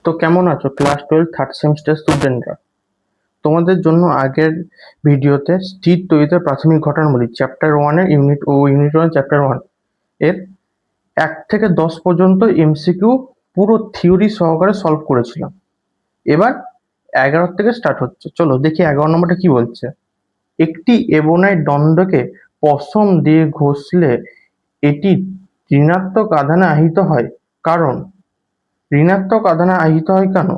তো কেমন আছো ক্লাস 12 থার্ড সেমিস্টার স্টুডেন্টরা? তোমাদের জন্য আগের ভিডিওতে স্থির তৈরিতে প্রাথমিক ঘটনাবলী চ্যাপ্টার 1 এর ইউনিট 1 চ্যাপ্টার 1 এর 1 থেকে 10 পর্যন্ত এমসিকিউ পুরো থিওরি সহকারে সলভ করেছিলাম। এবার 11 থেকে স্টার্ট হচ্ছে। চলো দেখি 11 নম্বরটা কি বলছে। একটি এবনাইট দণ্ডকে পশম দিয়ে ঘষলে এটি ঋণাত্মক আধানে আহিত হয়। কারণ ঋণাত্মক আধানে আহিত হয় কেন?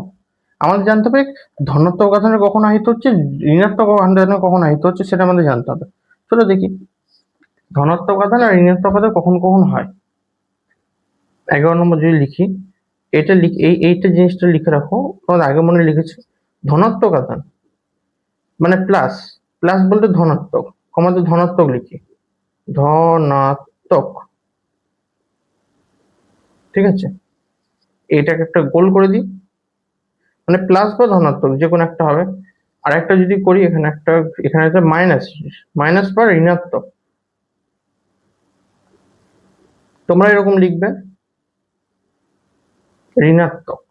আমাদের জানতে হবে ধনাত্মক আধানে কখন আহিত হচ্ছে, ঋণাত্মক আধানে কখন আহিত হচ্ছে, সেটা আমাদের জানতে হবে। চলো দেখি ধনাত্মক আধান আর ঋণাত্মক আধান কখন কখন হয়। 11 নম্বর যদি লিখি, এইটা জিনিসটা লিখে রাখো। তোমাদের আগে মনে লিখেছি ধনাত্মক আধান মানে প্লাস, প্লাস বলতে ধনাত্মক, কমাতে ধনাত্মক লিখি, ধনাত্মক। ঠিক আছে, এটাকে একটা গোল করে দিই, মানে প্লাস বা ধনাত্মক যে কোনো একটা হবে। আর একটা যদি করি এখানে একটা মাইনাস, মাইনাস বা ঋণাত্মক, তোমরা এরকম লিখবে ঋণাত্মক।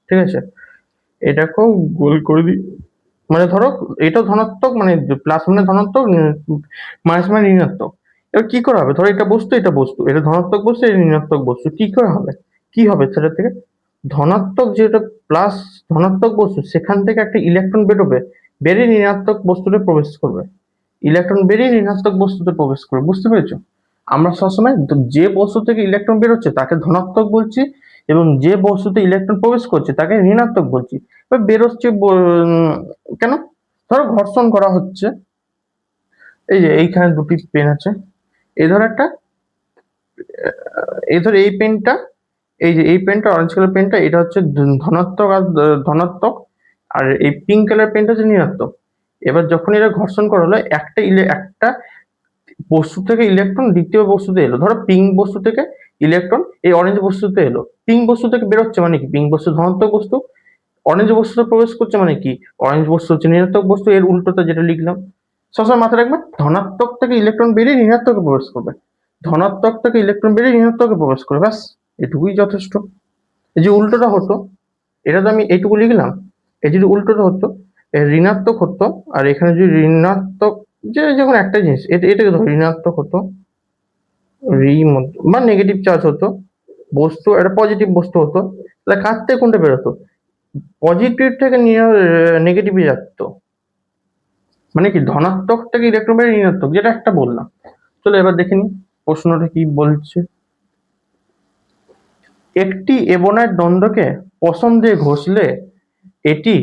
ঠিক আছে, এটাকেও গোল করে দিই, মানে ধরো এটা ধনাত্মক, মানে প্লাস মানে ধনাত্মক, মাইনাস মানে ঋণাত্মক। এবার কি করা হবে, ধরো এটা বস্তু, এটা ধনাত্মক বস্তু, এটা ঋণাত্মক বস্তু, কি করে হবে, কি হবে সেটা থেকে ধনাত্মক যেটা প্লাস ধনাত্মক বস্তু সেখান থেকে একটা ইলেকট্রন বেরোবে, বেরিয়ে ঋণাত্মক বস্তুতে প্রবেশ করবে, ইলেকট্রন বেরিয়ে ঋণাত্মক বস্তুতে প্রবেশ করবে। বুঝতে পেরেছো? আমরা সবসময় যে বস্তু থেকে ইলেকট্রন বেরোচ্ছে তাকে ধনাত্মক বলছি, এবং যে বস্তুতে ইলেকট্রন প্রবেশ করছে তাকে ঋণাত্মক বলছি। এবার বেরোচ্ছে কেন? ধরো ঘর্ষণ করা হচ্ছে, এই যে এইখানে দুটি পেন আছে, এই ধর একটা, এই ধর এই পেনটা, এই যে এই পেনটা, অরেঞ্জ কালার পেনটা, এটা হচ্ছে ধনাত্মক আর ধনাত্মক, আর এই পিঙ্ক কালার পেনটা হচ্ছে ঋণাত্মক। এবার যখন এটা ঘর্ষণ করা হলো, একটা বস্তু থেকে ইলেকট্রন দ্বিতীয় বস্তুতে এলো, ধরো পিঙ্ক বস্তু থেকে ইলেকট্রন এই অরেঞ্জ বস্তুতে এলো, পিঙ্ক বস্তু থেকে বেরোচ্ছে মানে কি, পিঙ্ক বস্তু ধনাত্মক বস্তু, অরেঞ্জ বস্তুতে প্রবেশ করছে মানে কি, অরেঞ্জ বস্তু হচ্ছে ঋণাত্মক বস্তু। এর উল্টোটা যেটা লিখলাম, সবসময় মাথায় রাখবে ধনাত্মক থেকে ইলেকট্রন বেরিয়ে ঋণাত্মকে প্রবেশ করবে, ধনাত্মক থেকে ইলেকট্রন বেরিয়ে ঋণাত্মকে প্রবেশ করবে, ব্যাস এটুকুই যথেষ্ট। এই যে উল্টোটা হতো, এটা তো আমি এইটুকু লিখলাম, এই যদি উল্টোটা হতো ঋণাত্মক হতো, আর এখানে যদি ঋণাত্মক, যে যখন একটা জিনিস এটাকে ধরো ঋণাত্মক হতো, বা নেগেটিভ চার্জ হতো বস্তু, একটা পজিটিভ বস্তু হতো, তাহলে কার থেকে কোনটা বেরোতো, পজিটিভ থেকে নেগেটিভে যাচ্তো, মানে কি ধনাত্মক থেকে ইলেকট্রন বেরিয়ে ঋণাত্মক, যেটা একটা বললাম। চলো এবার দেখে নি প্রশ্নটা কি বলছে। একটি এবনাইট দণ্ডকে পশম দিয়ে ঘষলে এটি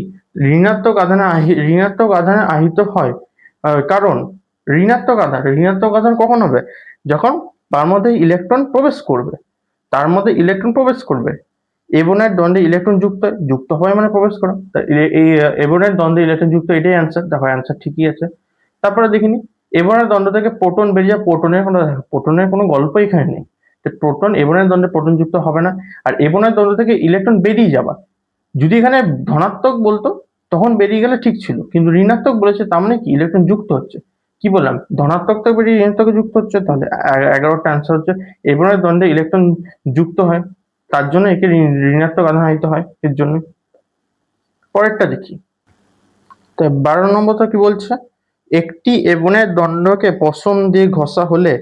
ঋণাত্মক আধানে আহিত হয়। কারণ ঋণাত্মক আধান কখন হবে, যখন তার মধ্যে ইলেকট্রন প্রবেশ করবে, তার মধ্যে ইলেকট্রন প্রবেশ করবে। এবনাইট দ্বন্দ্বে ইলেকট্রন যুক্ত হয় মানে প্রবেশ করা, এই এবনাইট দ্বন্দ্বে ইলেকট্রন যুক্ত, এটাই অ্যান্সার। দেখো অ্যান্সার ঠিকই আছে। তারপরে দেখিনি এবনাইট দ্বন্দ্ব থেকে প্রোটন বেরিয়ে, প্রোটনের কোনো গল্প এখানে নেই। প্রোটন এবনাইট দ্বন্দ্বে প্রোটন যুক্ত হবে না, আর এবনাইট দ্বন্দ্ব থেকে ইলেকট্রন বেরিয়ে যাবা, যদি এখানে ধনাত্মক বলতো তখন বেরিয়ে গেলে ঠিক ছিল, কিন্তু ঋণাত্মক বলেছে তার মানে কি ইলেকট্রন যুক্ত হচ্ছে। কি বললাম, ধনাত্মক থেকে বেরিয়ে ঋণাত্মকে যুক্ত হচ্ছে, তাহলে 11টা আনসার হচ্ছে এবনাইট দ্বন্দ্বে ইলেকট্রন যুক্ত হয়, তার জন্য একে ঋণাত্মক আধান আহিত হয় এর জন্য। পরেরটা দেখি, তো 12 নম্বরটা কি বলছে, একটি এবনের দণ্ডকে পশম দিয়ে ঘষা হলে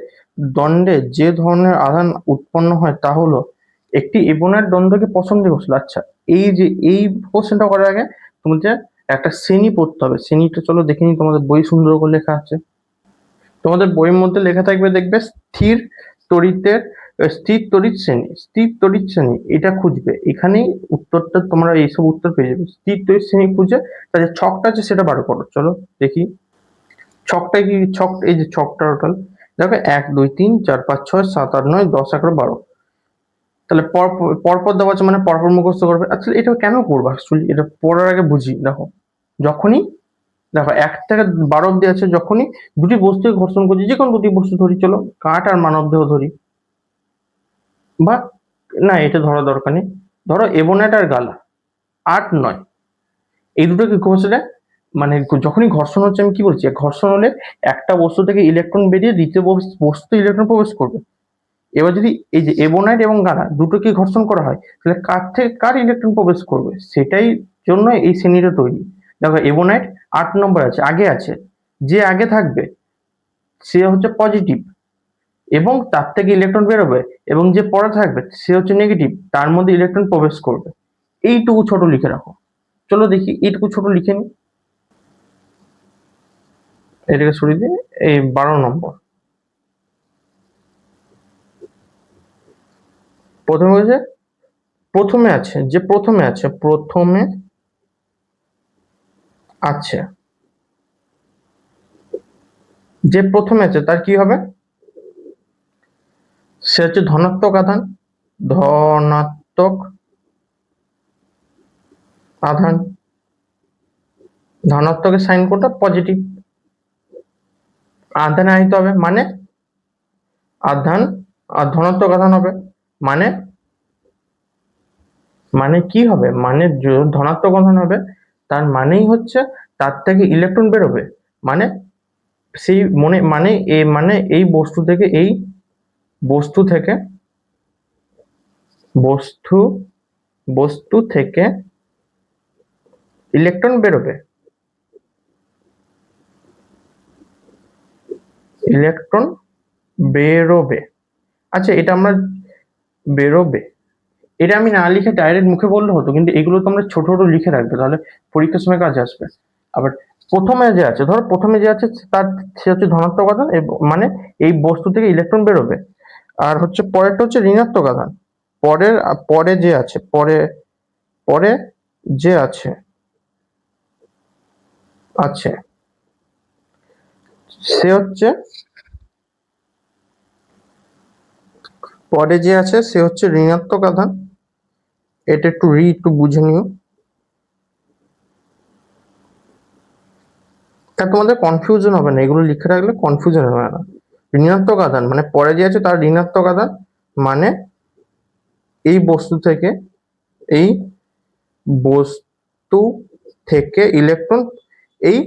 দণ্ডে যে ধরনের আধান উৎপন্ন হয় তা হলো, একটি এবনের দণ্ডকে পশম দিয়ে ঘষলো। আচ্ছা, এই কোশ্চেনটা করার আগে তোমাদের একটা শ্রেণী পড়তে হবে। শ্রেণীটা চলো দেখে নি, তোমাদের বই সুন্দর করে লেখা আছে, তোমাদের বইয়ের মধ্যে লেখা থাকবে, দেখবে স্থির তড়িতের স্থির তড়িৎ শ্রেণী, এটা খুঁজবে, এখানেই উত্তরটা তোমরা এইসব উত্তর পেয়ে যাবে। স্থির তড়িৎ শ্রেণী খুঁজে তার যে ছকটা আছে সেটা বার করো। চলো দেখি ছকটা কি, এই যে ছকটা টোটাল দেখো 1 2 3 4 5 6 7 8 9 10 11 12, তাহলে পরপর দেওয়া আছে মানে পরপর মুখস্থ করবে। আচ্ছা এটা কেন করবো, অ্যাকচুয়ালি এটা পড়ার আগে বুঝি। দেখো যখনই, দেখো 1 থেকে 12 অব্দি আছে, যখনই দুটি বস্তুকে ঘর্ষণ করছি, যে কোনো দুটি বস্তু ধরি, চলো কাঠ আর মানব দেহ ধরি, বা না এটা ধরা দরকার নেই, ধরো এবনেট আর গালা, 8 9 এই দুটোকে ঘষলে, মানে যখনই ঘর্ষণ হচ্ছে, আমি কি বলছি, ঘর্ষণ হলে একটা বস্তু থেকে ইলেকট্রন বেরিয়ে দ্বিতীয় বস্তু ইলেকট্রন প্রবেশ করবে, এবার যদি এই যে এবনাইট এবং গালা দুটোকে ঘর্ষণ করা হয়, তাহলে কার থেকে কার ইলেকট্রন প্রবেশ করবে, সেটাই জন্য এই শ্রেণীটা তৈরি। দেখো এবনাইট 8 নম্বর আছে, আগে আছে, যে আগে থাকবে সে হচ্ছে পজিটিভ এবং তার থেকে ইলেকট্রন বেরোবে, এবং যে পরে থাকবে সে হচ্ছে নেগেটিভ, তার মধ্যে ইলেকট্রন প্রবেশ করবে। এইটুকু ছোট লিখে রাখো। চলো দেখি এইটুকু ছোট লিখে নি, এটাকে সরিয়ে দিয়ে এই 12 নম্বর। প্রথমে হয়েছে, প্রথমে আছে, যে প্রথমে আছে, প্রথমে আছে, যে প্রথমে আছে তার কি হবে, সে হচ্ছে ধনাত্মক আধান, ধনাত্মক আধান, ধনাত্মকের সাইন কোনটা, পজিটিভ। আধানে আহিত হবে মানে আধান, আর ধনাত্মক আধান হবে মানে, মানে কি হবে, মানে ধনাত্মক আধান হবে, তার মানেই হচ্ছে তার থেকে ইলেকট্রন বেরোবে, মানে সেই মনে মানে মানে এই বস্তু থেকে, এই বস্তু থেকে, বস্তু বস্তু থেকে ইলেকট্রন বেরোবে, ইলেকট্রন বেরোবে। আচ্ছা, এটা আমরা বেরোবে, এটা আমি না লিখে ডাইরেক্ট মুখে বললে হতো, কিন্তু এগুলো তো আমরা ছোট ছোট লিখে রাখবে, তাহলে পরীক্ষার সময় কাজে আসবে। আবার প্রথমে যে আছে, ধরো প্রথমে যে আছে তার, সে হচ্ছে ধনাত্মক আধান, মানে এই বস্তু থেকে ইলেকট্রন বেরোবে। আর হচ্ছে পরেরটা হচ্ছে ঋণাত্মক আধান, পরের পরে যে আছে, পরে পরে যে আছে, আছে সে হচ্ছে, পরে যে আছে সে হচ্ছে ঋণাত্মক আধান। এটা একটু বুঝে নিও, তা তোমাদের কনফিউশন হবে না, এগুলো লিখে রাখলে কনফিউশন হবে না। ঋণাত্মক আধান মানে পরে যে আছে তার ঋণাত্মক আধান, মানে এই বস্তু থেকে, এই বস্তু থেকে ইলেকট্রন, এই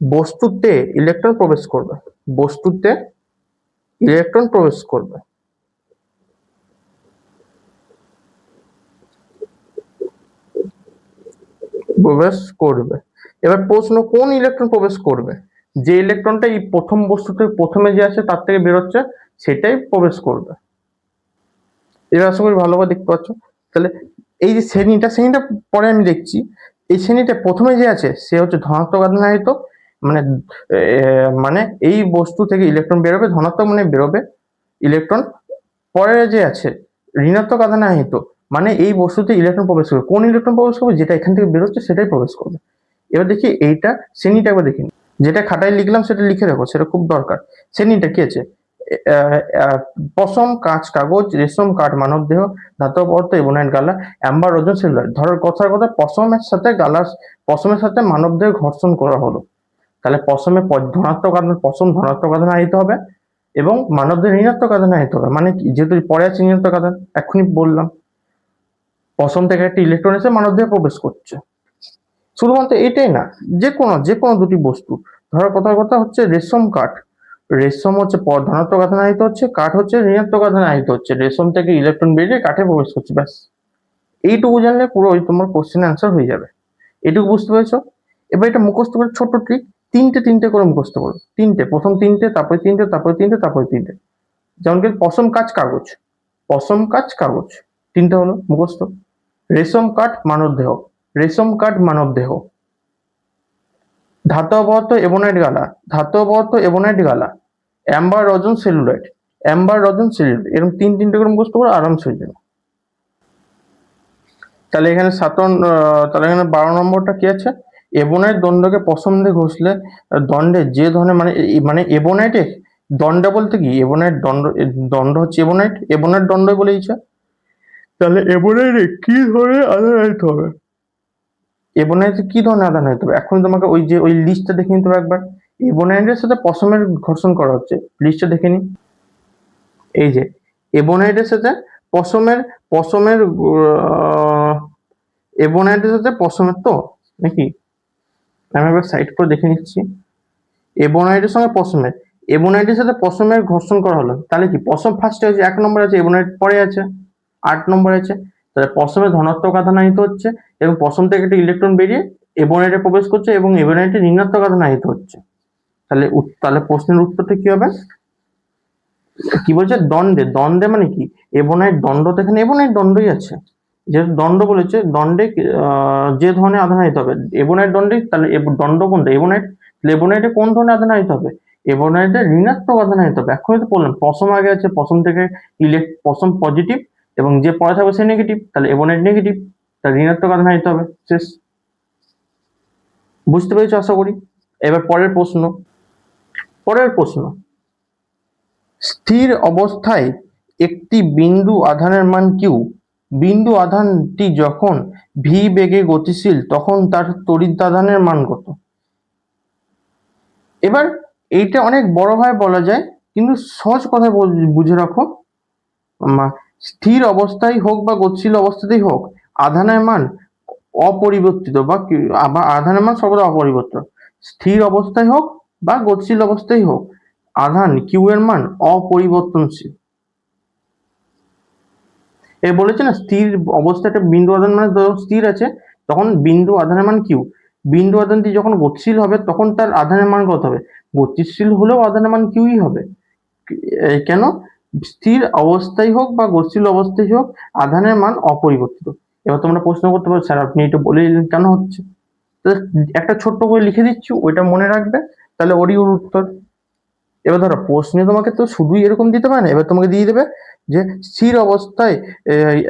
বস্তুতে ইলেকট্রন প্রবেশ করবে, বস্তুতে ইলেকট্রন প্রবেশ করবে, প্রবেশ করবে। এবার প্রশ্ন, কোন ইলেকট্রন প্রবেশ করবে, যে ইলেকট্রনটা এই প্রথম বস্তুতে প্রথমে যে আছে তার থেকে বেরোচ্ছে সেটাই প্রবেশ করবে। এবার আশা করি ভালোভাবে দেখতে পাচ্ছ। তাহলে এই যে শ্রেণীটা পরে আমি দেখছি, এই শ্রেণীটা প্রথমে যে আছে সে হচ্ছে ধনাত্মক আধানায়িত, মানে মানে এই বস্তু থেকে ইলেকট্রন বেরোবে, ধনাত্মক মানে বেরোবে ইলেকট্রন। পরে যে আছে ঋণাত্মক আধানায়িত, মানে এই বস্তুতে ইলেকট্রন প্রবেশ করবে, কোন ইলেকট্রন প্রবেশ করবে, যেটা এখান থেকে বেরোচ্ছে সেটাই প্রবেশ করবে। এবার দেখি এইটা শ্রেণীটা একবার দেখি, যেটা খাতায় লিখলাম সেটা লিখে রাখো, সেটা খুব দরকার। শ্রেণীটা কি আছে, পশম, কাঁচ, কাগজ, রেশম, কাঠ, মানবদেহ, ধাতব পদার্থ, এবনাইট, গালা, অ্যাম্বার, ওজন, সেলুলাইট। ধরো কথার কথা, পশমের সাথে গালার, পশমের সাথে মানবদেহ ঘর্ষণ করা হলো, তাহলে পশমে ধনাত্মক আধান, পশম ধনাত্মক আধান আহিত হবে এবং মানবদেহ ঋণাত্মক আধান আহিত হবে। মানে কি, যেহেতু পরে আছে ঋণাত্মক আধান, এক্ষুনি বললাম পশম থেকে একটা ইলেকট্রন এসে মানবদেহে প্রবেশ করছে। শুধুমাত্র এটাই না, যে কোনো দুটি বস্তু, ধরো কথার কথা হচ্ছে রেশম, কাঠ, রেশম হচ্ছে ধনাত্মক আধান আহিত হচ্ছে, কাঠ হচ্ছে ঋণাত্মক আধান আহিত হচ্ছে, রেশম থেকে ইলেকট্রন বেরিয়ে কাঠে প্রবেশ করছে, ব্যাস এইটুকু জানলে পুরো তোমার কোশ্চেন অ্যান্সার হয়ে যাবে। এটুকু বুঝতে পেরেছো? এবার এটা মুখস্থ করে ছোট ট্রিক, তিনটে তিনটে করে মুখস্থ করো, তিনটে, প্রথম তিনটে, তারপরে তিনটে, তারপরে তিনটে, তারপরে তিনটে। যেমন কি পশম, কাঁচ, কাগজ, পশম, কাঁচ, কাগজ, তিনটে হলো মুখস্থ। রেশম, কাঠ, মানবদেহ, রেশম, কাঠ, মানবদেহ। ধাতব পদার্থ, এবনাইট, গালা, ধাতব পদার্থ, এবনাইট, গালা, অ্যাম্বার, রজন, সেলুলাইট, অ্যাম্বার, রজন, সেলুলাইট, এরকম তিনটে করে মুখস্থ করে আরামসে হয়ে যাবে। তাহলে এখানে তাহলে এখানে 12 নম্বরটা কি আছে, এবনাইট দণ্ডকে পশম দিয়ে ঘষলে দণ্ডে যে ধরনের, মানে মানে এবনাইটে দণ্ড বলতে কি, এবনাইট দণ্ড হচ্ছে এবনাইট, এবনাইট দণ্ড বলে ইচ্ছা। তাহলে এবনাইটে কি ধরনের আধান আহিত হবে, এবনাইটে কি ধরনের আধান আহিত হবে, এখন তোমাকে ওই লিস্টটা দেখে নিতে হবে একবার। এবনাইটের সাথে পশমের ঘর্ষণ করা হচ্ছে, লিস্টটা দেখে নি। এই যে এবনাইটের সাথে পশমের, পশমের এবনাইটের সাথে পশমের, তো নাকি আমি একবার সাইড করে দেখে নিচ্ছি। এবনাইটের সঙ্গে পশমের, এবনাইটের সাথে পশমের ঘর্ষণ করা হলো, তাহলে কি পশম ফার্স্টে আছে, 1 নম্বর আছে, এবনাইট পরে আছে, 8 নম্বর আছে। তাহলে পশমে ধনাত্মক আধান আহিত হচ্ছে এবং পশম থেকে একটা ইলেকট্রন বেরিয়ে এবনাইটে প্রবেশ করছে এবং এবনাইটে ঋণাত্মক আধান আহিত হচ্ছে। তাহলে প্রশ্নের উত্তরটা কি হবে? কি বলছে? দ্বন্দ্বে মানে কি? এবনাইট দণ্ড, তো এখানে এবনাইট দণ্ডই আছে, যেহেতু দণ্ড বলেছে, দণ্ডে যে ধরনের আধান আহিত হবে এবনাইট দণ্ডে, তাহলে দণ্ড কোনটা? এবনাইট। এবনাইটে কোন ধরনের আধান আহিত হবে? এবনাইটে ঋণাত্মক আধান আহিত হবে। এখনই তো বললাম পশম আগে আছে, পশম থেকে পশম পজিটিভ এবং যে পরে থাকবে সে নেগেটিভ, তাহলে এবনাইট নেগেটিভ, তাহলে ঋণাত্মক আধান আহিত হবে। শেষ। বুঝতে পেরেছো আশা করি। এবার পরের প্রশ্ন, স্থির অবস্থায় একটি বিন্দু আধানের মান কিউ, বিন্দু আধানটি যখন ভি বেগে গতিশীল তখন তার তড়িৎ আধানের মান কত? এবার এইটা অনেক বড়ভাবে বলা যায়, কিন্তু সহজ কথায় বুঝে রাখো। স্থির অবস্থায় হোক বা গতিশীল অবস্থাতেই হোক, আধানের মান অপরিবর্তিত বা আধানের মান সর্বদা অপরিবর্তিত। স্থির অবস্থায় হোক বা গতিশীল অবস্থায় হোক, আধান কিউ এর মান অপরিবর্তনশীল। এ বলেছে না, স্থির অবস্থায় একটা বিন্দু আধান মানে স্থির আছে, তখন বিন্দু আধানের মান কিউ। বিন্দু আধানটি যখন গতিশীল হবে তখন তার আধানের মান কত হবে? গতিশীল হলেও আধানের মান কিউই হবে। কেন? স্থির অবস্থায় হোক বা গতিশীল অবস্থায় হোক, আধানের মান অপরিবর্তিত। এবার তোমরা প্রশ্ন করতে পারো, স্যার আপনি এটা বলে দিলেন কেন হচ্ছে? একটা ছোট্ট করে লিখে দিচ্ছি, ওইটা মনে রাখবে, তাহলে ওর উত্তর। এবার ধরো প্রশ্নে তোমাকে তো শুধুই এরকম দিতে পারে না, এবার তোমাকে দিয়ে দেবে যে স্থির অবস্থায়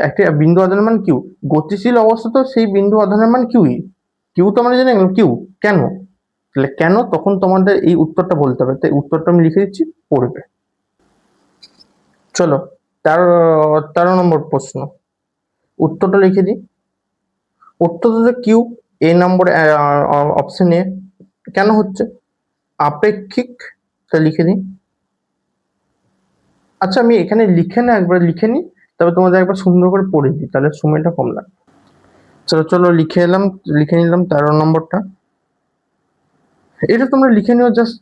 একটা বিন্দু আধানের মান কিউ, গতিশীল অবস্থাতেও সেই বিন্দু আধানের মান কিউই। কিউ তো আমরা জানি কিউ, কেন? তাহলে কেন, তখন তোমাদের এই উত্তরটা বলতে হবে। তাই উত্তরটা আমি লিখে দিচ্ছি, পড়বে। চলো 13 নম্বর প্রশ্ন, উত্তরটা লিখে দিই। উত্তরটা Q, A number option A. কেন হচ্ছে? আপেক্ষিক, তা লিখে দিই। আচ্ছা আমি এখানে একবার লিখে নিই, তবে তোমাদের একবার সুন্দর করে পড়ে দিই, তাহলে সময়টা কম লাগবে। চলো লিখে নিলাম 13 নম্বরটা। এটা তোমরা লিখে নিও, জাস্ট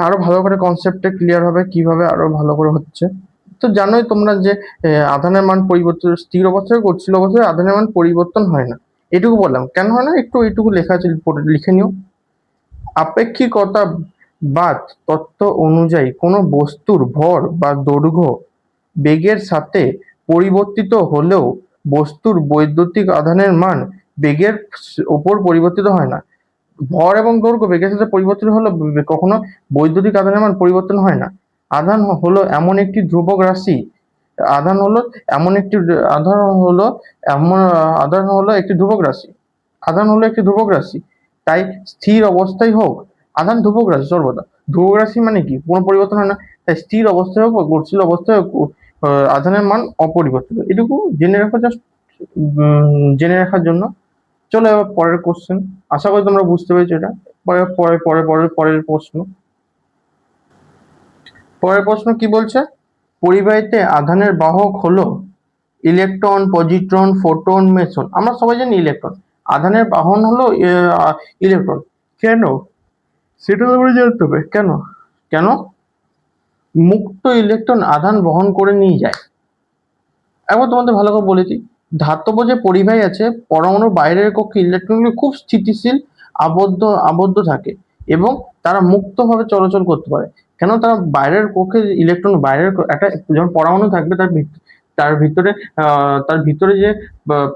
আরো ভালো করে কনসেপ্টটা ক্লিয়ার হবে, কিভাবে আরো ভালো করে হচ্ছে। তো জানোই তোমরা যে আধানের মান পরিবর্তন, স্থির অবস্থায় গতিশীল অবস্থায় আধানের মান পরিবর্তন হয় না। এটুকু বললাম, কেন হয় না একটু এইটুকু লেখা আছে, লিখে নিও। আপেক্ষিকতাবাদ তত্ত্ব অনুযায়ী কোনো বস্তুর ভর বা দৈর্ঘ্য বেগের সাথে পরিবর্তিত হলেও বস্তুর বৈদ্যুতিক আধানের মান বেগের ওপর পরিবর্তিত হয় না। ভর এবং দৈর্ঘ্য বেগের সাথে পরিবর্তিত হলে কখনো বৈদ্যুতিক আধানের মান পরিবর্তন হয় না। আধান হলো এমন একটি ধ্রুবক রাশি, আধান হলো এমন একটি আধান হলো এমন আধান হলো একটি ধ্রুবক রাশি, আধান হলো একটি ধ্রুবক রাশি। তাই স্থির অবস্থায় হোক, আধান ধ্রুবক রাশি সর্বদা। ধ্রুবক রাশি মানে কি? কোনো পরিবর্তন হয় না। তাই স্থির অবস্থায় হোক বা গতিশীল অবস্থায় হোক, আধানের মান অপরিবর্তিত। এটুকু জেনে রাখো, জাস্ট জেনে রাখার জন্য। চলো এবার পরের কোশ্চেন। আশা করি তোমরা বুঝতে পেরেছো এটা। পরের প্রশ্ন। পরের প্রশ্ন কি বলছে? পরিবাহীতে আধানের বাহক হলো ইলেকট্রন, পজিট্রন, ফোটন, মেসন। আমরা সবাই জানি ইলেকট্রন। আধানের বাহন হলো ইলেকট্রন। কেন? সেটা তোমরা জানতে হবে। কেন? কেন? মুক্ত ইলেকট্রন আধান বহন করে নিয়ে যায়। একবার তোমাদের ভালো করে বলেছি, ধাতব যে পরিবাহী আছে, পরমাণুর বাইরের কক্ষে ইলেকট্রনগুলো খুব স্থিতিশীল, আবদ্ধ থাকে এবং তারা মুক্তভাবে চলাচল করতে পারে। কেন? তারা বাইরের কক্ষে ইলেকট্রন, বাইরের একটা যখন পরমাণু থাকবে তার ভিতরে যে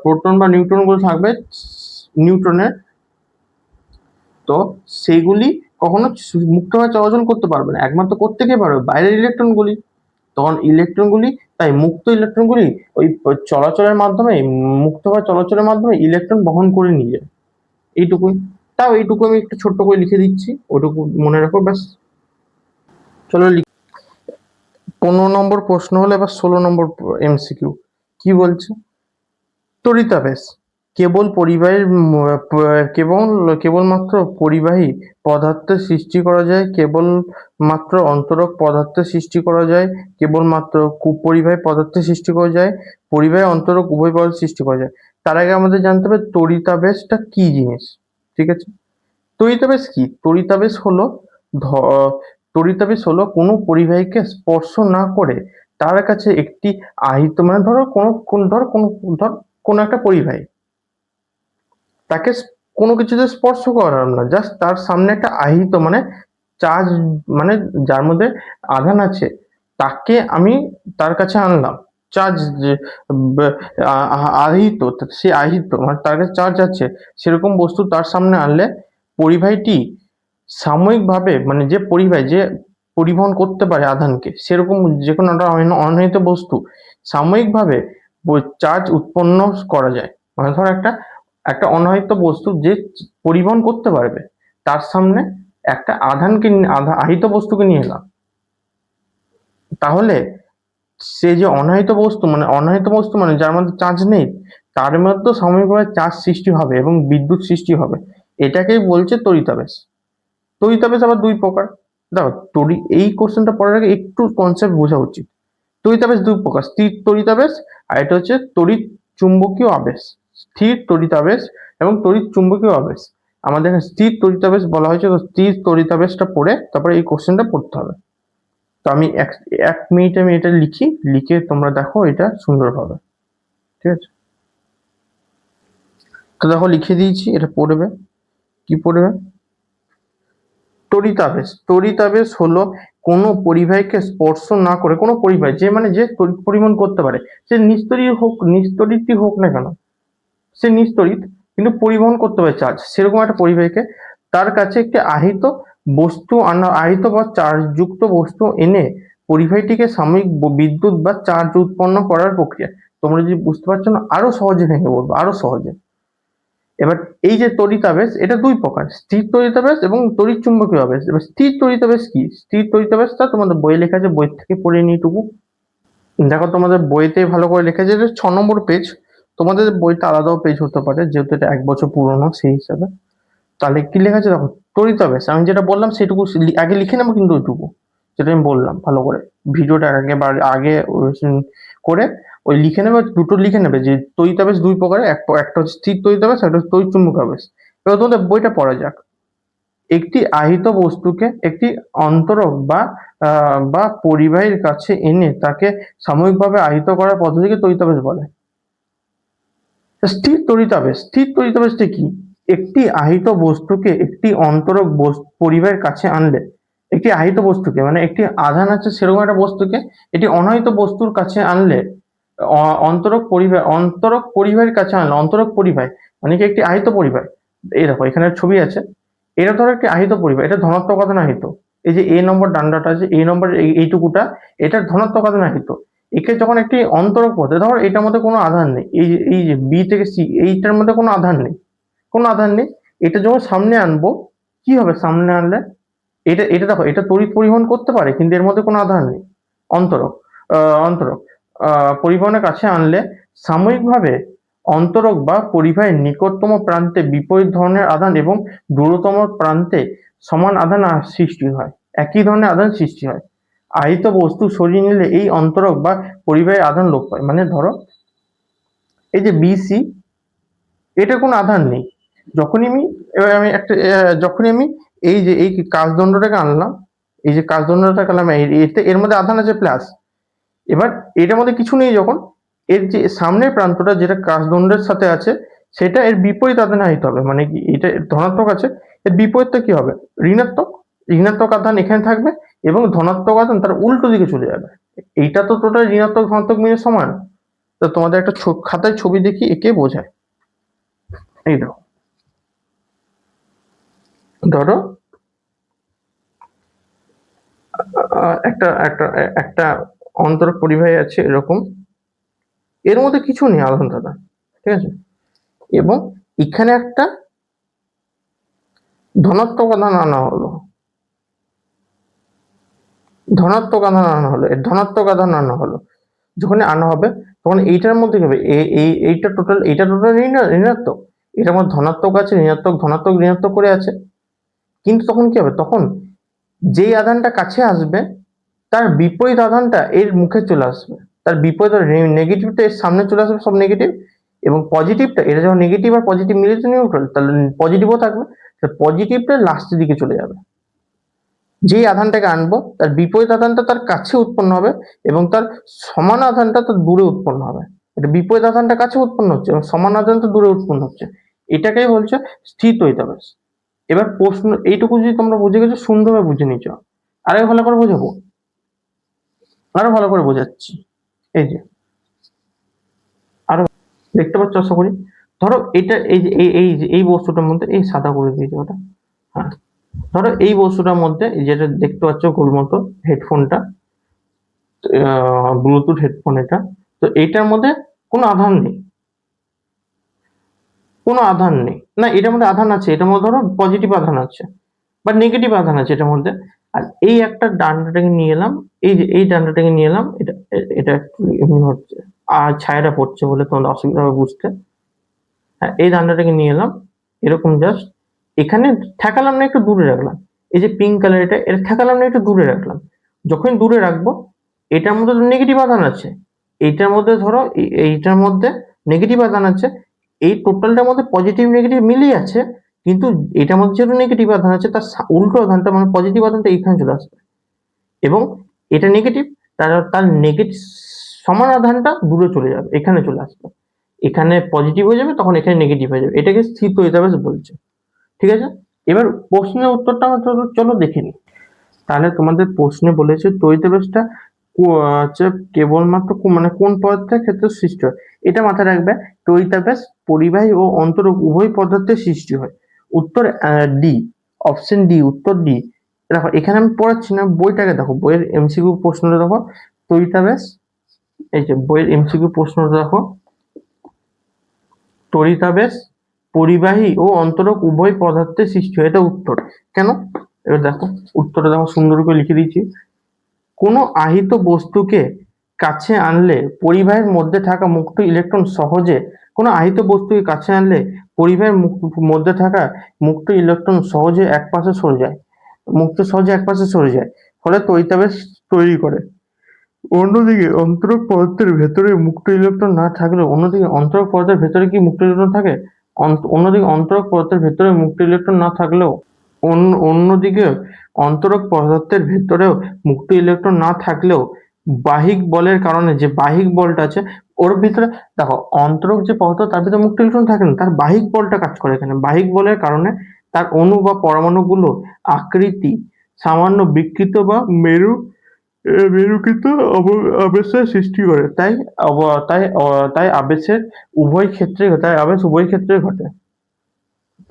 প্রোটন বা নিউট্রন গুলো থাকবে, নিউট্রনের, তো সেইগুলি কখনো মুক্তভাবে চলাচল করতে পারবে না। একমাত্র কোত্থেকে পারবে? বাইরের ইলেকট্রনগুলি। তখন ইলেকট্রনগুলি, তাই মুক্ত ইলেকট্রনগুলি ওই চলাচলের মাধ্যমে, মুক্তভাবে চলাচলের মাধ্যমে ইলেকট্রন বহন করে নিয়ে যায়। এইটুকুই। তাও এইটুকু আমি একটু ছোট্ট করে লিখে দিচ্ছি, ওটুকু মনে রাখো ব্যাস। চলো 15 নম্বর প্রশ্ন হলো এবার 16 নম্বর এমসিকিউ। কি বলছে? তড়িতাবেশ কেবলমাত্র পরিবাহী পদার্থের সৃষ্টি করা যায়, কেবলমাত্র অন্তরক পদার্থের সৃষ্টি করা যায়, কেবলমাত্র কুপরিবাহী পদার্থের সৃষ্টি করা যায়, পরিবাহী অন্তরক উভয় পদার্থের সৃষ্টি করা যায়। তার আগে আমাদের জানতে হবে তড়িতাবেশটা কি জিনিস। ঠিক আছে, তড়িতাবেশ কি? তড়িতাবেশ হলো তড়িতাবেশ হলো কোনো পরিবাহীকে স্পর্শ না করে তার কাছে একটি আহিত, মানে ধরো কোনো একটা পরিবাহী, তাকে কোনো কিছুতে স্পর্শ করালাম না, জাস্ট তার সামনে একটা আহিত মানে চার্জ, মানে যার মধ্যে আধান আছে, তাকে আমি তার কাছে আনলাম। চার্জ আহিত, সে আহিত মানে তার কাছে চার্জ আছে, সেরকম বস্তু তার সামনে আনলে পরিবাহীটি সাময়িকভাবে, মানে যে পরিবাহী যে পরিবহন করতে পারে আধানকে, সেরকম যে কোনো একটা অনাহিত বস্তু সাময়িকভাবে চার্জ উৎপন্ন করা যায়। মানে ধর একটা একটা অনাহিত বস্তু যে পরিবহন করতে পারবে, তার সামনে একটা আহিত বস্তুকে নিয়ে এলাম, তাহলে সে যে অনাহিত বস্তু মানে যার মধ্যে চার্জ নেই, তার মধ্যে সাময়িকভাবে চার্জ সৃষ্টি হবে এবং বিদ্যুৎ সৃষ্টি হবে। এটাকেই বলছে তড়িতাবেশ। তড়িতাবেশ আবার দুই প্রকার। দেখো, এই কোশ্চেনটা পড়ার আগে একটু কনসেপ্ট বোঝা উচিত। তড়িতাবেশ দুই প্রকার, স্থির তড়িতাবেশ আর এটা হচ্ছে তড়িৎ চুম্বকীয় আবেশ। স্থির তড়িতাবেশ এবং তড়িৎ চুম্বকীয় আবেশ। আমাদের এখানে স্থির তড়িতাবেশ বলা হয়েছে, তো স্থির তড়িতাবেশটা পড়ে তারপরে এই কোশ্চেনটা পড়তে হবে। তো আমি এক মিনিটে আমি এটা লিখে তোমরা দেখো এটা সুন্দরভাবে, ঠিক আছে? তো দেখো লিখে দিয়েছি, এটা পড়বে। কি পড়বে? তড়িতাবেশ হলো কোনো পরিবাহীকে স্পর্শ না করে, কোনো পরিবাহী যে তড়িৎ পরিবহন করতে পারে, সে নিস্তড়িতই হোক না কেন, সে নিস্তড়িত কিন্তু পরিবহন করতে পারে চার্জ, সেরকম একটা পরিবাহীকে তার কাছে একটি আহিত বা চার্জ যুক্ত বস্তু এনে পরিবাহীটিকে সাময়িক বিদ্যুৎ বা চার্জ উৎপন্ন করার প্রক্রিয়া। তোমরা যদি বুঝতে পারছো না, আরো সহজে ভেঙে বলবো, আরো সহজে। এবার এই যে তড়িতাবেশ, এটা দুই প্রকার, স্থির তড়িতাবেশ এবং তড়িৎ চুম্বকীয় আবেশ। এবার স্থির তড়িতাবেশ কি? স্থির তড়িতাবেশটা তোমাদের বইয়ে লেখা আছে, বই থেকে পড়ে নিয়ে টুকু দেখো, তোমাদের বইতে ভালো করে লেখা আছে, এটা 6 নম্বর পেজ। তোমাদের বইটা আলাদাও পেজ হতে পারে, যেহেতু এটা 1 বছর পুরনো সেই হিসাবে। তাহলে কি লেখা আছে দেখো, তড়িতাবেশ আমি যেটা বললাম সেটুকু আগে লিখে নেবো, কিন্তু ওইটুকু যেটা আমি বললাম ভালো করে ভিডিওটা আগে করে ওই লিখে নেবে, দুটো লিখে নেবে যে তড়িতাবেশ দুই প্রকারের, একটা হচ্ছে স্থির তড়িতাবেশ, একটা হচ্ছে তড়িৎ চুম্বক আবেশ। এবার তোমাদের বইটা পড়া যাক। একটি আহিত বস্তুকে একটি অন্তরক বা পরিবাহীর কাছে এনে তাকে সাময়িকভাবে আহিত করার পদ্ধতিকে তড়িতাবেশ বলে। স্থির তড়িতাবেশটা কি? একটি আহিত বস্তুকে একটি অন্তরক পরিবাহীর কাছে আনলে, একটি আহিত বস্তুকে মানে একটি আধান আছে সেরকম একটা বস্তুকে একটি অনাহিত বস্তুর কাছে আনলে, অন্তরক পরিবাহীর কাছে আনলে, অন্তরক পরিবাহী মানে কি একটি আহিত পরিবাহী। এই দেখো এখানে ছবি আছে, এটা ধরো একটি আহিত পরিবাহী, এটা ধনাত্মক আধান আহিত। এই যে এ নম্বর ডান্ডাটা আছে, এই নম্বর এইটুকুটা, এটা ধনাত্মক আধান আহিত। একে যখন একটি অন্তরক পথে, ধর এটার মধ্যে কোনো আধান নেই, এই যে বি থেকে সি, এইটার মধ্যে কোনো আধান নেই, এটা যখন সামনে আনবো, কি হবে সামনে আনলে? এটা দেখো, এটা তড়িৎ পরিবহন করতে পারে কিন্তু এর মধ্যে কোনো আধান নেই। অন্তরক অন্তরক পরিবহনের কাছে আনলে সাময়িকভাবে অন্তরক বা পরিবাহীর নিকটতম প্রান্তে বিপরীত ধরনের আধান এবং দূরতম প্রান্তে সমান আধান সৃষ্টি হয়, একই ধরনের আধান সৃষ্টি হয়। আহিত বস্তু সরিয়ে নিলে এই অন্তরক বা পরিবাহী আধান লোপ পায়। মানে ধরো এই যে বিসি, এটা কোনো আধান নেই, যখনই আমি এবার আমি একটা যখনই আমি এই কাচদণ্ডটাকে আনলাম, এই যে কাচদণ্ডটাকে আনলাম, এর মধ্যে আধান আছে প্লাস। এবার এটার মধ্যে কিছু নেই, যখন এর যে সামনের প্রান্তটা যেটা কাচদণ্ডের সাথে আছে, সেটা এর বিপরীত আধানে আহিত হবে। মানে কি, এটা ধনাত্মক আছে, এর বিপরীতটা কি হবে? ঋণাত্মক আধান এখানে থাকবে এবং ধনাত্মক আধান তার উল্টো দিকে চলে যাবে। এইটা তো টোটাল ঋণাত্মক ধনাত্মক মিলে সমান। তো তোমাদের একটা খাতায় ছবি দেখি একে বোঝায়। এই দেখো, ধরো একটা একটা একটা অন্তরক পরিবাহী আছে এরকম, এর মধ্যে কিছু নেই আধান দাদা, ঠিক আছে? এবং এখানে একটা ধনাত্মক আধান আনা হলো, ধনাত্মক আধান আনা হলো। যখন আনা হবে তখন এইটার মধ্যে কি হবে? এইটা টোটাল ঋণাত্মক, এটার মধ্যে ধনাত্মক আছে, ঋণাত্মক করে আছে। কিন্তু তখন কি হবে? তখন যেই আধানটা কাছে আসবে তার বিপরীত আধানটা এর মুখে চলে আসবে, তার বিপরীত নেগেটিভটা এর সামনে চলে আসবে, সব নেগেটিভ, এবং পজিটিভটা, এটা যখন নেগেটিভ আর পজিটিভ মিলে নিউট্রাল, তাহলে পজিটিভও থাকবে, পজিটিভটা লাস্টের দিকে চলে যাবে। যেই আধানটাকে আনবো তার বিপরীত আধানটা তার কাছে উৎপন্ন হবে এবং তার সমান আধানটা তার দূরে উৎপন্ন হবে। এটা বিপরীত আধানটা কাছে উৎপন্ন হচ্ছে এবং সমান আধানটা দূরে উৎপন্ন হচ্ছে, এটাকেই বলছে স্থিতদ্বৈতাবেশ। এবার প্রশ্ন এইটুকু যদি তোমরা বুঝে গেছো, সুন্দরভাবে বুঝে নিচ্ছ, আরো ভালো করে বোঝাবো, আরো ভালো করে বোঝাচ্ছি। এই যে আরো দেখতে পাচ্ছ আশা করি। ধরো এটা এই যে এই বস্তুটার মধ্যে এই সাদা করে দিয়েছে ওটা, হ্যাঁ, ধরো এই বস্তুটার মধ্যে যেটা দেখতে পাচ্ছ গোল মতো হেডফোনটা, ব্লুটুথ হেডফোন এটা, তো এইটার মধ্যে কোনো আধান নেই, কোনো আধান নেই, না এটার মধ্যে আধান আছে, এটার মধ্যে ধরো পজিটিভ আধান আছে বা নেগেটিভ আধান আছে এটার মধ্যে। আর এই একটা ডান্ডাটাকে নিয়ে এলাম, এই যে এই ডান্ডাটাকে নিয়ে এলাম, এটা এটা একটু এমনি হচ্ছে আর ছায়াটা পড়ছে বলে তোমাদের অসুবিধা হবে বুঝতে। হ্যাঁ, এই ডান্ডাটাকে নিয়ে এলাম এরকম জাস্ট, এখানে ঠেকালাম না, একটু দূরে রাখলাম। এই যে পিঙ্ক কালার এটা ঠেকালাম না, একটু দূরে রাখলাম। যখন দূরে রাখবো, এটার মধ্যে তো নেগেটিভ আধান আছে, এইটার মধ্যে ধরো এইটার মধ্যে নেগেটিভ আধান আছে, এই টোটালটার মধ্যে পজিটিভ নেগেটিভ মিলিয়ে আছে, কিন্তু এটার মধ্যে যেহেতু নেগেটিভ আধান আছে তার উল্টো আধানটা মানে পজিটিভ আধানটা এইখানে চলে আসবে এবং এটা নেগেটিভ, তার তার নেগেটিভ সমান আধানটা দূরে চলে যাবে, এখানে চলে আসবে, এখানে পজিটিভ হয়ে যাবে, তখন এখানে নেগেটিভ হয়ে যাবে, এটাকে স্থিতদ্বৈতাবেশ বলছে। ঠিক আছে, এবার প্রশ্নের উত্তরটা আমরা চলো দেখে নিই। তাহলে তোমাদের প্রশ্নে বলেছে দ্বৈতাবেশটা হচ্ছে কেবলমাত্র মানে কোন পদার্থের ক্ষেত্রে সৃষ্টি হয়। এটা মাথায় রাখবে, দ্বৈতাবেশ পরিবাহী ও অন্তরক উভয় পদার্থের সৃষ্টি হয়। উত্তর ডি, অপশন ডি, উত্তর ডি। দেখো এখানে আমি পড়াচ্ছি না, বইটাকে দেখো, বইয়ের এমসিকিউ প্রশ্নটা দেখো, দ্বৈতাবেশ, এই যে বইয়ের এমসিকিউ প্রশ্নটা দেখো, তড়িতাবেশ পরিবাহী ও অন্তরক উভয় পদার্থের সৃষ্টি হয়, এটা উত্তর। কেন, এবার দেখো উত্তরটা দেখো, সুন্দর করে লিখে দিয়েছি। কোনো আহিত বস্তুকে কাছে আনলে পরিবাহের মধ্যে থাকা মুক্ত ইলেকট্রন সহজে, কোনো আহিত বস্তুকে কাছে আনলে পরিবাহের মধ্যে থাকা মুক্ত ইলেকট্রন সহজে একপাশে সরে যায়, সহজে একপাশে সরে যায়, ফলে তড়িতাবেশ তৈরি করে। অন্যদিকে অন্তরক পদার্থের ভেতরে মুক্ত ইলেকট্রন না থাকলেও, অন্যদিকে অন্তরক পদার্থের ভেতরে কি মুক্ত ইলেকট্রন থাকে? অন্যদিকে অন্তরক পদার্থের ভেতরে মুক্ত ইলেকট্রন না থাকলেও, অন্যদিকে অন্তরক পদার্থের ভেতরেও মুক্ত ইলেকট্রন না থাকলেও বাহিক বলের কারণে, যে বাহিক বলটা আছে ওর ভিতরে, দেখো অন্তরক যে পদার্থ তার ভিতরে মুক্ত ইলেকট্রন থাকে না, তার বাহিক বলটা কাজ করে এখানে। বাহিক বলের কারণে তার অণু বা পরমাণুগুলো আকৃতি সামান্য বিকৃত বা মেরুকৃত আবেশের সৃষ্টি করে। তাই আবেশের উভয় ক্ষেত্রে, তাই আবেশ উভয় ক্ষেত্রে ঘটে।